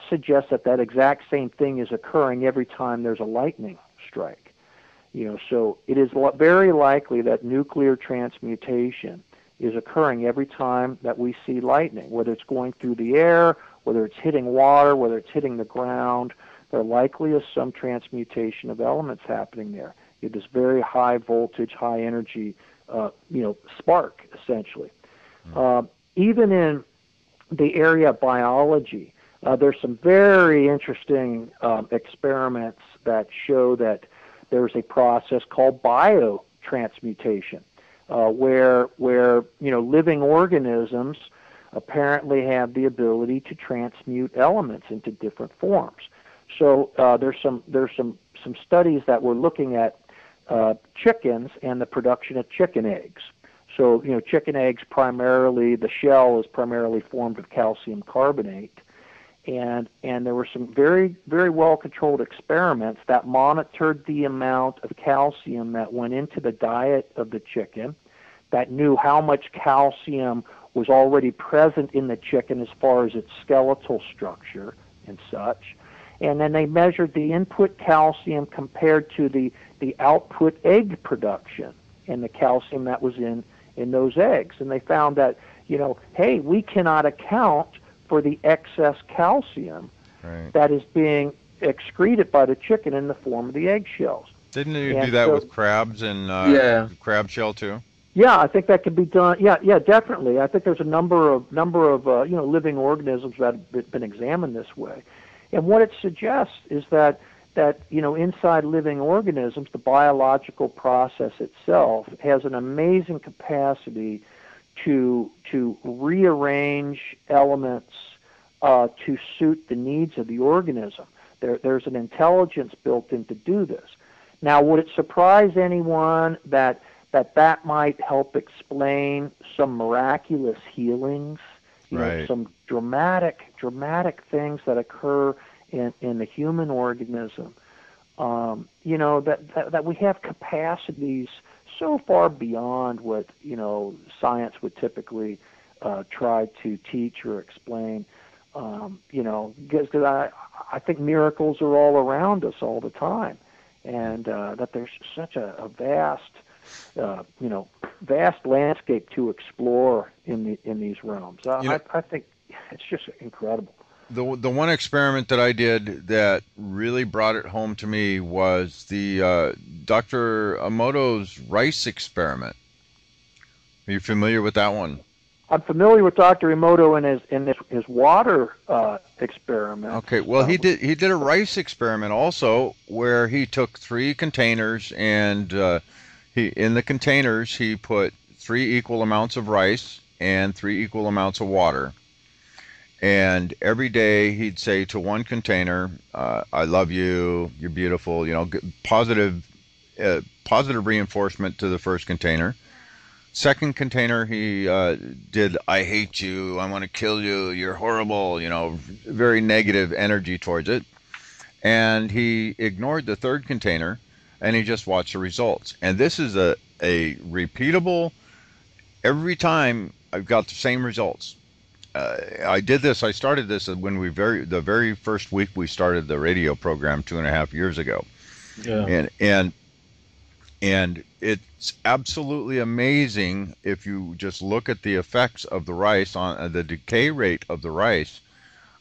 suggests that exact same thing is occurring every time there's a lightning strike. So it is very likely that nuclear transmutation is occurring every time that we see lightning, whether it's going through the air, whether it's hitting water, whether it's hitting the ground. There likely is some transmutation of elements happening there. You have this very high voltage, high energy, spark, essentially. Even in the area of biology, there's some very interesting experiments that show that there's a process called biotransmutation, where living organisms apparently have the ability to transmute elements into different forms. So there's some studies that were looking at chickens and the production of chicken eggs. So, chicken eggs primarily, the shell is primarily formed of calcium carbonate. And there were some very, very well-controlled experiments that monitored the amount of calcium that went into the diet of the chicken, that knew how much calcium was already present in the chicken as far as its skeletal structure and such. And then they measured the input calcium compared to the output egg production and the calcium that was in those eggs. And they found that, hey, we cannot account for the excess calcium that is being excreted by the chicken in the form of the eggshells. Didn't you do that with crabs and crab shell too? Yeah, I think that could be done. Yeah, definitely. I think there's a number of living organisms that have been examined this way. And what it suggests is that inside living organisms, the biological process itself has an amazing capacity to rearrange elements to suit the needs of the organism. There's an intelligence built in to do this. Now, would it surprise anyone that might help explain some miraculous healings, some dramatic things that occur in the human organism? That we have capacities so far beyond what science would typically try to teach or explain. Because I think miracles are all around us all the time, and that there's such a vast landscape to explore in these realms. I think it's just incredible. The one experiment that I did that really brought it home to me was the Dr. Emoto's rice experiment. Are you familiar with that one? I'm familiar with Dr. Emoto and his water experiment. Okay, well he did a rice experiment also where he took 3 containers and in the containers he put 3 equal amounts of rice and 3 equal amounts of water. And every day he'd say to one container, "I love you. You're beautiful." Positive reinforcement to the first container. Second container, he did, "I hate you. I want to kill you. You're horrible." Very negative energy towards it. And he ignored the third container, and he just watched the results. And this is a repeatable. Every time I've got the same results. I started this when the very first week we started the radio program 2.5 years ago. Yeah. And it's absolutely amazing if you just look at the effects of the rice on the decay rate of the rice.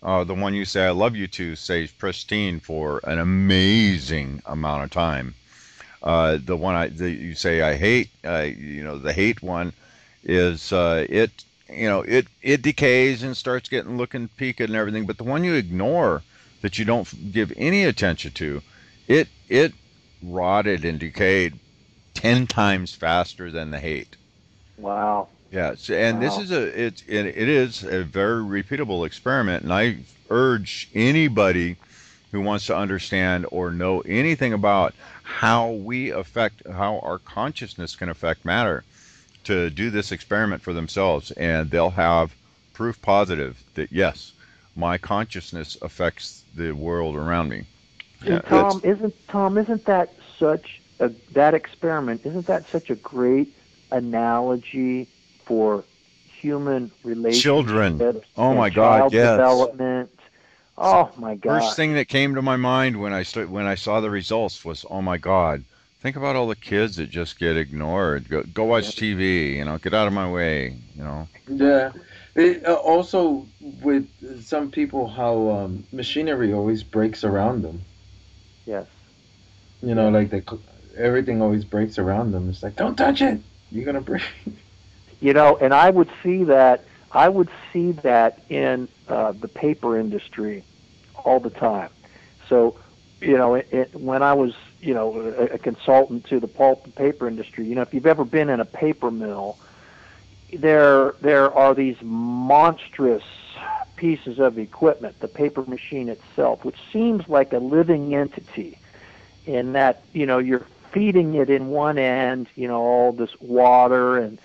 The one you say "I love you" to stays pristine for an amazing amount of time. The one you say "I hate," the hate one is it decays and starts looking peaked and everything. But the one you ignore, that you don't give any attention to, it rotted and decayed 10 times faster than the hate. Wow. Yeah. So, and wow. It is a very repeatable experiment, and I urge anybody who wants to understand or know anything about how our consciousness can affect matter, to do this experiment for themselves, and they'll have proof positive that yes, my consciousness affects the world around me. Yeah, isn't that that experiment? Isn't that such a great analogy for human relationships? Children. Oh my God! Yes. Development. Oh my God! First thing that came to my mind when I saw the results was, oh my God. Think about all the kids that just get ignored. Go watch TV, get out of my way, Yeah. Also, with some people, how machinery always breaks around them. Yes. Like everything always breaks around them. It's like, don't touch it. You're going to break. And I would see that in the paper industry all the time. So, when I was, a consultant to the pulp and paper industry, if you've ever been in a paper mill, there are these monstrous pieces of equipment, the paper machine itself, which seems like a living entity, in that, you're feeding it in one end, all this water and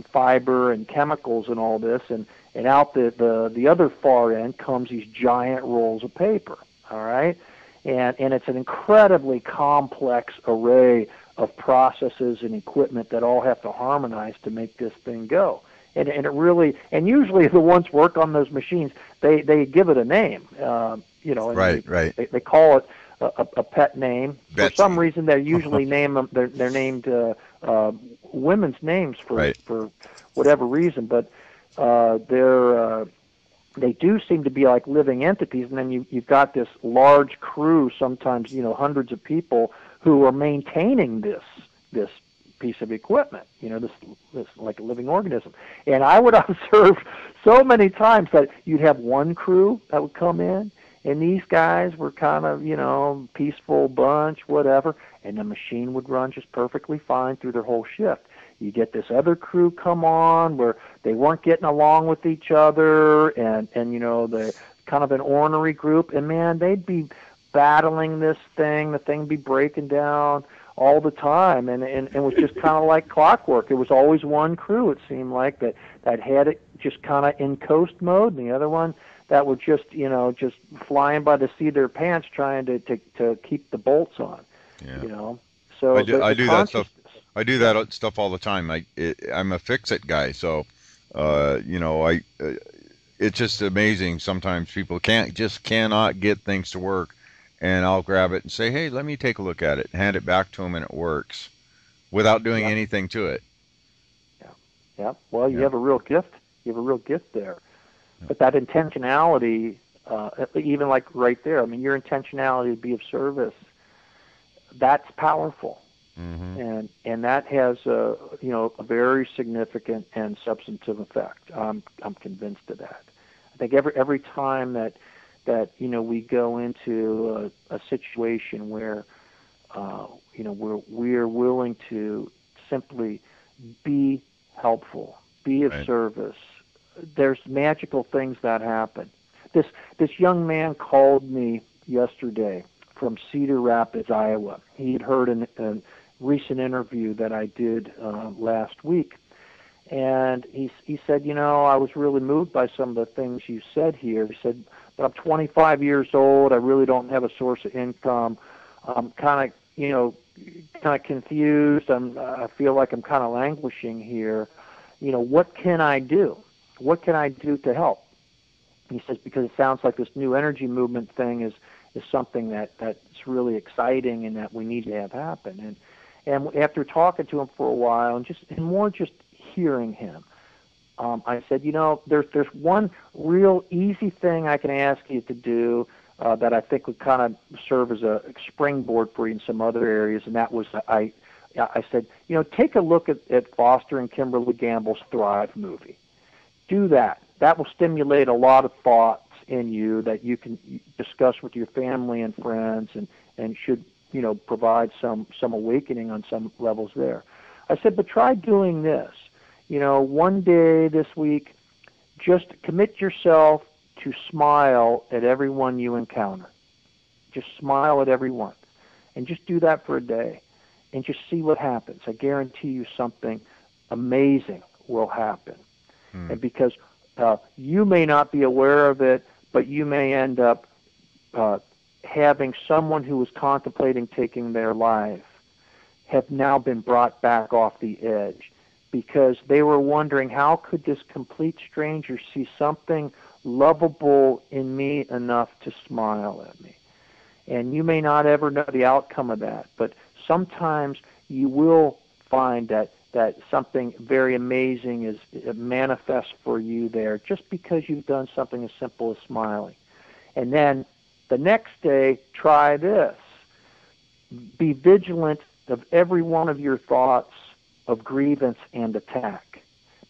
fiber and chemicals and all this, and out the other far end comes these giant rolls of paper, all right? And it's an incredibly complex array of processes and equipment that all have to harmonize to make this thing go. And it really, and usually the ones work on those machines, they give it a name, and Right. They call it a pet name. Betsy. For some reason, they usually name them. They're named women's names for whatever reason, but they do seem to be like living entities. And then you've got this large crew, sometimes hundreds of people who are maintaining this piece of equipment. This like a living organism. And I would observe so many times that you'd have one crew that would come in, and these guys were kind of, peaceful bunch, whatever, and the machine would run just perfectly fine through their whole shift. You get this other crew come on where they weren't getting along with each other, and the kind of an ornery group, and man, they'd be battling this thing, the thing be breaking down all the time, and it was just kind of like clockwork. It was always one crew, it seemed like, that had it just kind of in coast mode, and the other one that were just flying by the seat of their pants trying to keep the bolts on. Yeah. So I do that stuff. I do that stuff all the time. I'm a fix-it guy, so it's just amazing. Sometimes people cannot get things to work, and I'll grab it and say, "Hey, let me take a look at it." Hand it back to them, and it works without doing anything to it. Yeah. Well, you have a real gift. You have a real gift there. But that intentionality, even like right there, I mean, your intentionality to be of service, that's powerful. Mm-hmm. And that has a very significant and substantive effect. I'm convinced of that. I think every time that we go into a situation where we're willing to simply be helpful, be of service, there's magical things that happen. This young man called me yesterday from Cedar Rapids, Iowa. He had heard a recent interview that I did last week, and he said, I was really moved by some of the things you said here. He said, but I'm 25 years old. I really don't have a source of income. I'm kind of confused. I feel like I'm kind of languishing here. What can I do? What can I do to help? He says, because it sounds like this new energy movement thing is something that's really exciting and that we need to have happen. And after talking to him for a while and more just hearing him, I said, there's one real easy thing I can ask you to do that I think would kind of serve as a springboard for you in some other areas, and that was I said, take a look at Foster and Kimberly Gamble's Thrive movie. Do that. That will stimulate a lot of thoughts in you that you can discuss with your family and friends, and should provide some awakening on some levels there. I said, but try doing this. One day this week, just commit yourself to smile at everyone you encounter. Just smile at everyone, and just do that for a day, and just see what happens. I guarantee you something amazing will happen. And because you may not be aware of it, but you may end up having someone who was contemplating taking their life have now been brought back off the edge, because they were wondering, how could this complete stranger see something lovable in me enough to smile at me? And you may not ever know the outcome of that, but sometimes you will find that something very amazing is manifest for you there, just because you've done something as simple as smiling. And then the next day, try this. Be vigilant of every one of your thoughts of grievance and attack,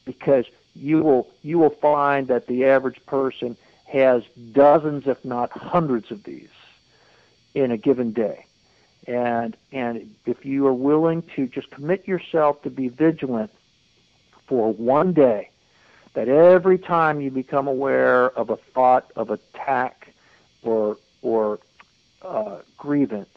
because you will find that the average person has dozens, if not hundreds, of these in a given day. And if you are willing to just commit yourself to be vigilant for one day, that every time you become aware of a thought of attack or grievance,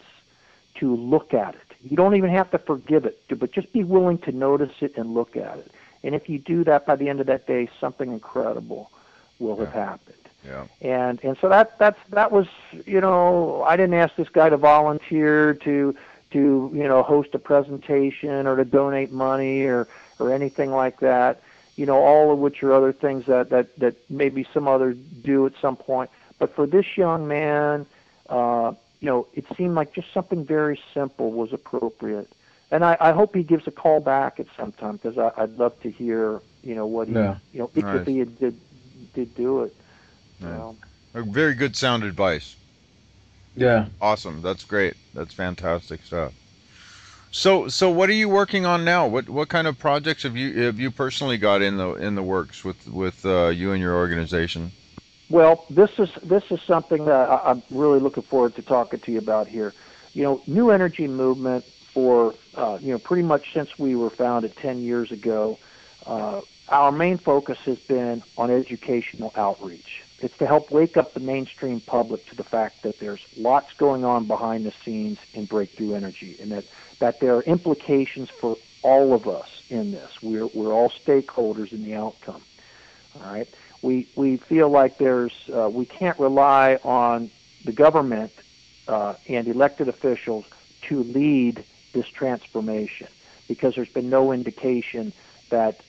to look at it. You don't even have to forgive it, but just be willing to notice it and look at it. And if you do that, by the end of that day, something incredible will have happened. Yeah. And so that was, I didn't ask this guy to volunteer to host a presentation or to donate money or anything like that. All of which are other things that maybe some others do at some point. But for this young man, it seemed like just something very simple was appropriate. And I hope he gives a call back at some time, because I'd love to hear, what he, if he did do it. Nice. A very good sound advice. Yeah. Awesome. That's great. That's fantastic stuff. So what are you working on now? What kind of projects have you personally got in the works with you and your organization? Well, this is something that I'm really looking forward to talking to you about here. New energy movement for pretty much since we were founded 10 years ago, our main focus has been on educational outreach. It's to help wake up the mainstream public to the fact that there's lots going on behind the scenes in breakthrough energy, and that there are implications for all of us in this. We're all stakeholders in the outcome. All right. We feel like we can't rely on the government and elected officials to lead this transformation, because there's been no indication that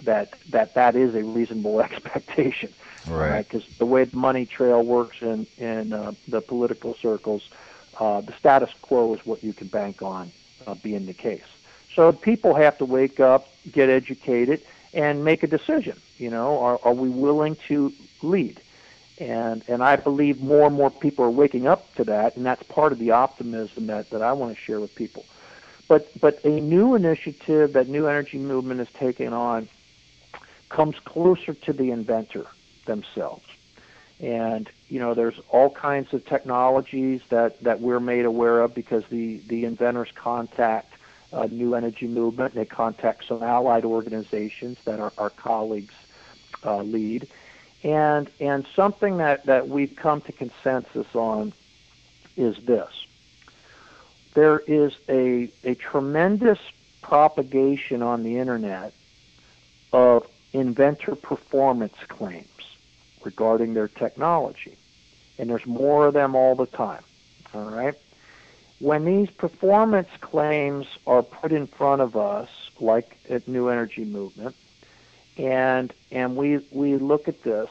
is a reasonable expectation. Right. Because the way the money trail works in the political circles, the status quo is what you can bank on being the case. So people have to wake up, get educated, and make a decision. Are we willing to lead? And I believe more and more people are waking up to that, and that's part of the optimism that I want to share with people. But a new initiative that New Energy Movement is taking on comes closer to the inventor themselves. And, there's all kinds of technologies that we're made aware of, because the inventors contact New Energy Movement, and they contact some allied organizations that our colleagues lead. And something that we've come to consensus on is this. There is a tremendous propagation on the internet of inventor performance claims regarding their technology. And there's more of them all the time. All right? When these performance claims are put in front of us, like at New Energy Movement, and we look at this,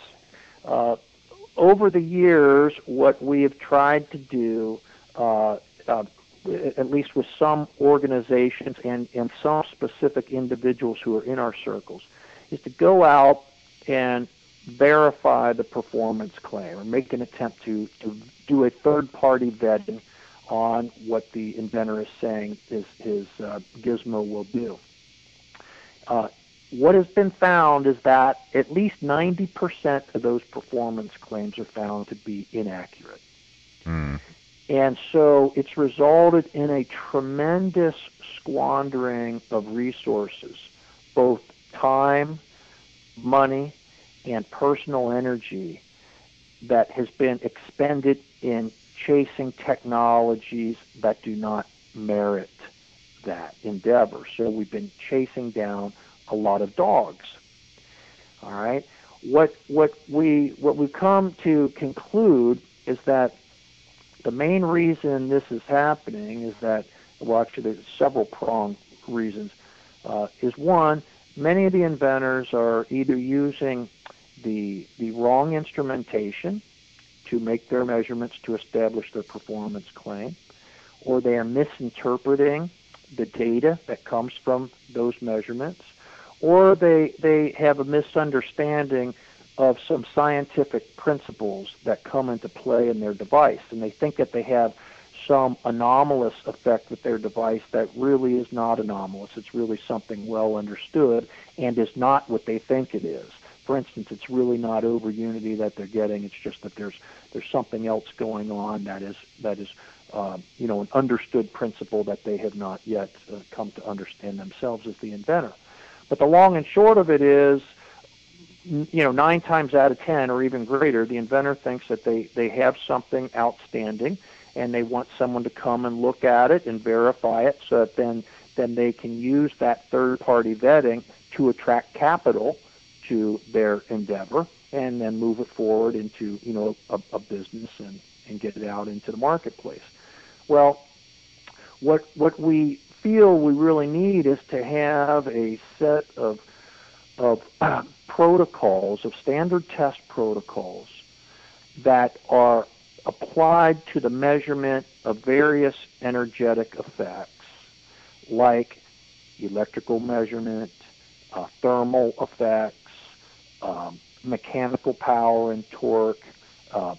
over the years, what we have tried to do, at least with some organizations and some specific individuals who are in our circles, is to go out and verify the performance claim, or make an attempt to do a third-party vetting on what the inventor is saying his gizmo will do. What has been found is that at least 90% of those performance claims are found to be inaccurate. Mm. And so it's resulted in a tremendous squandering of resources, both time, money, and personal energy, that has been expended in chasing technologies that do not merit that endeavor. So we've been chasing down a lot of dogs. All right. What we've come to conclude is that the main reason this is happening is that, well, actually there's several pronged reasons. Is one, many of the inventors are either using the wrong instrumentation to make their measurements to establish their performance claim, or they are misinterpreting the data that comes from those measurements, or they have a misunderstanding of some scientific principles that come into play in their device, and they think that they have some anomalous effect with their device that really is not anomalous. It's really something well understood and is not what they think it is. For instance, it's really not over unity that they're getting. It's just that there's something else going on that is an understood principle that they have not yet come to understand themselves as the inventor. But the long and short of it is, 9 times out of 10 or even greater, the inventor thinks that they have something outstanding, and they want someone to come and look at it and verify it, so that then they can use that third-party vetting to attract capital to their endeavor, and then move it forward into a business and get it out into the marketplace. Well, what we feel we really need is to have a set of protocols, of standard test protocols that are applied to the measurement of various energetic effects, like electrical measurement, thermal effects, mechanical power and torque,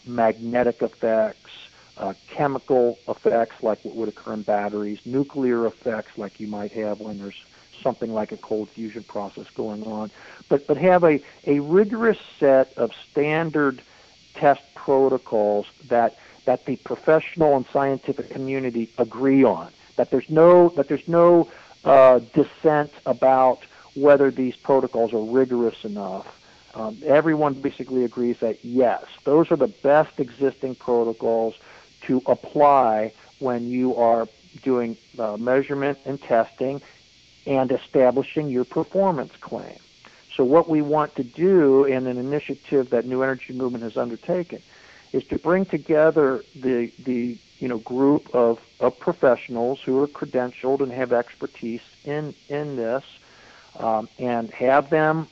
magnetic effects, chemical effects like what would occur in batteries, nuclear effects like you might have when there's something like a cold fusion process going on, but have a rigorous set of standard test protocols that the professional and scientific community agree on, that there's no dissent about whether these protocols are rigorous enough. Everyone basically agrees that yes, those are the best existing protocols to apply when you are doing measurement and testing and establishing your performance claim. So what we want to do in an initiative that New Energy Movement has undertaken is to bring together the group of professionals who are credentialed and have expertise in this, and have them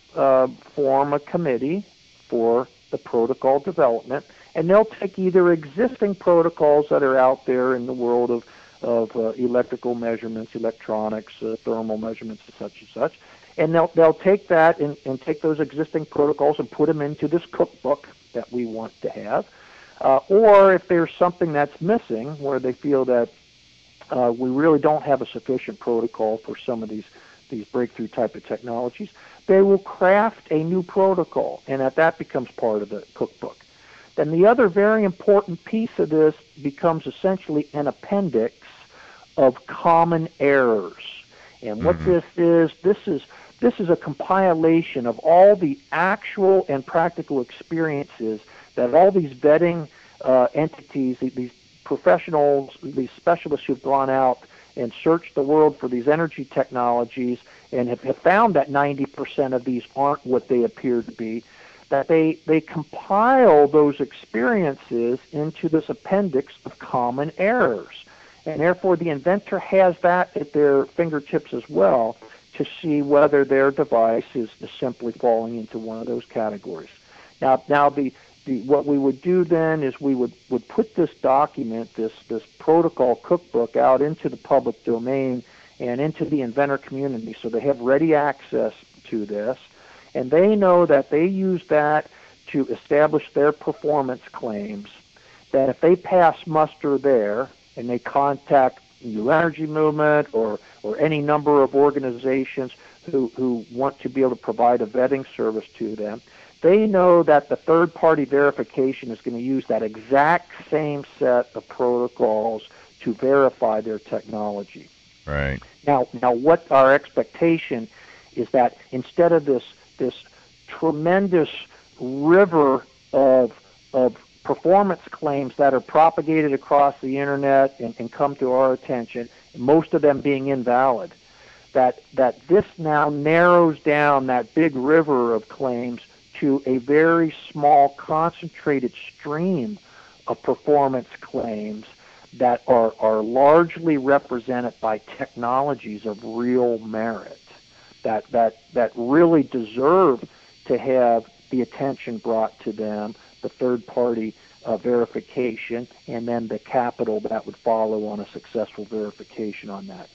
form a committee for the protocol development, and they'll take either existing protocols that are out there in the world of electrical measurements, electronics, thermal measurements, and such, and they'll take that and take those existing protocols and put them into this cookbook that we want to have, or if there's something that's missing where they feel that we really don't have a sufficient protocol for some of these breakthrough type of technologies, they will craft a new protocol, and that becomes part of the cookbook. Then the other very important piece of this becomes essentially an appendix of common errors. And what this is a compilation of all the actual and practical experiences that all these vetting entities, these professionals, these specialists who've gone out and searched the world for these energy technologies and have found that 90% of these aren't what they appear to be, that they compile those experiences into this appendix of common errors. And therefore the inventor has that at their fingertips as well to see whether their device is simply falling into one of those categories. Now what we would do then is we would put this document, this protocol cookbook, out into the public domain and into the inventor community, so they have ready access to this, and they know that they use that to establish their performance claims, that if they pass muster there and they contact New Energy Movement or any number of organizations who want to be able to provide a vetting service to them, they know that the third-party verification is going to use that exact same set of protocols to verify their technology. Right. Now what our expectation is that instead of this tremendous river of performance claims that are propagated across the internet and come to our attention, most of them being invalid, that this now narrows down that big river of claims to a very small, concentrated stream of performance claims that are largely represented by technologies of real merit, that really deserve to have the attention brought to them, the third-party verification, and then the capital that would follow on a successful verification on that.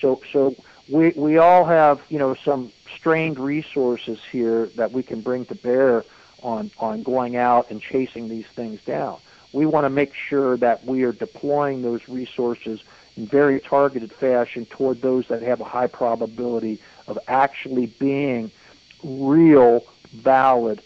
So we all have some strained resources here that we can bring to bear on going out and chasing these things down. We want to make sure that we are deploying those resources in very targeted fashion toward those that have a high probability of actually being real, valid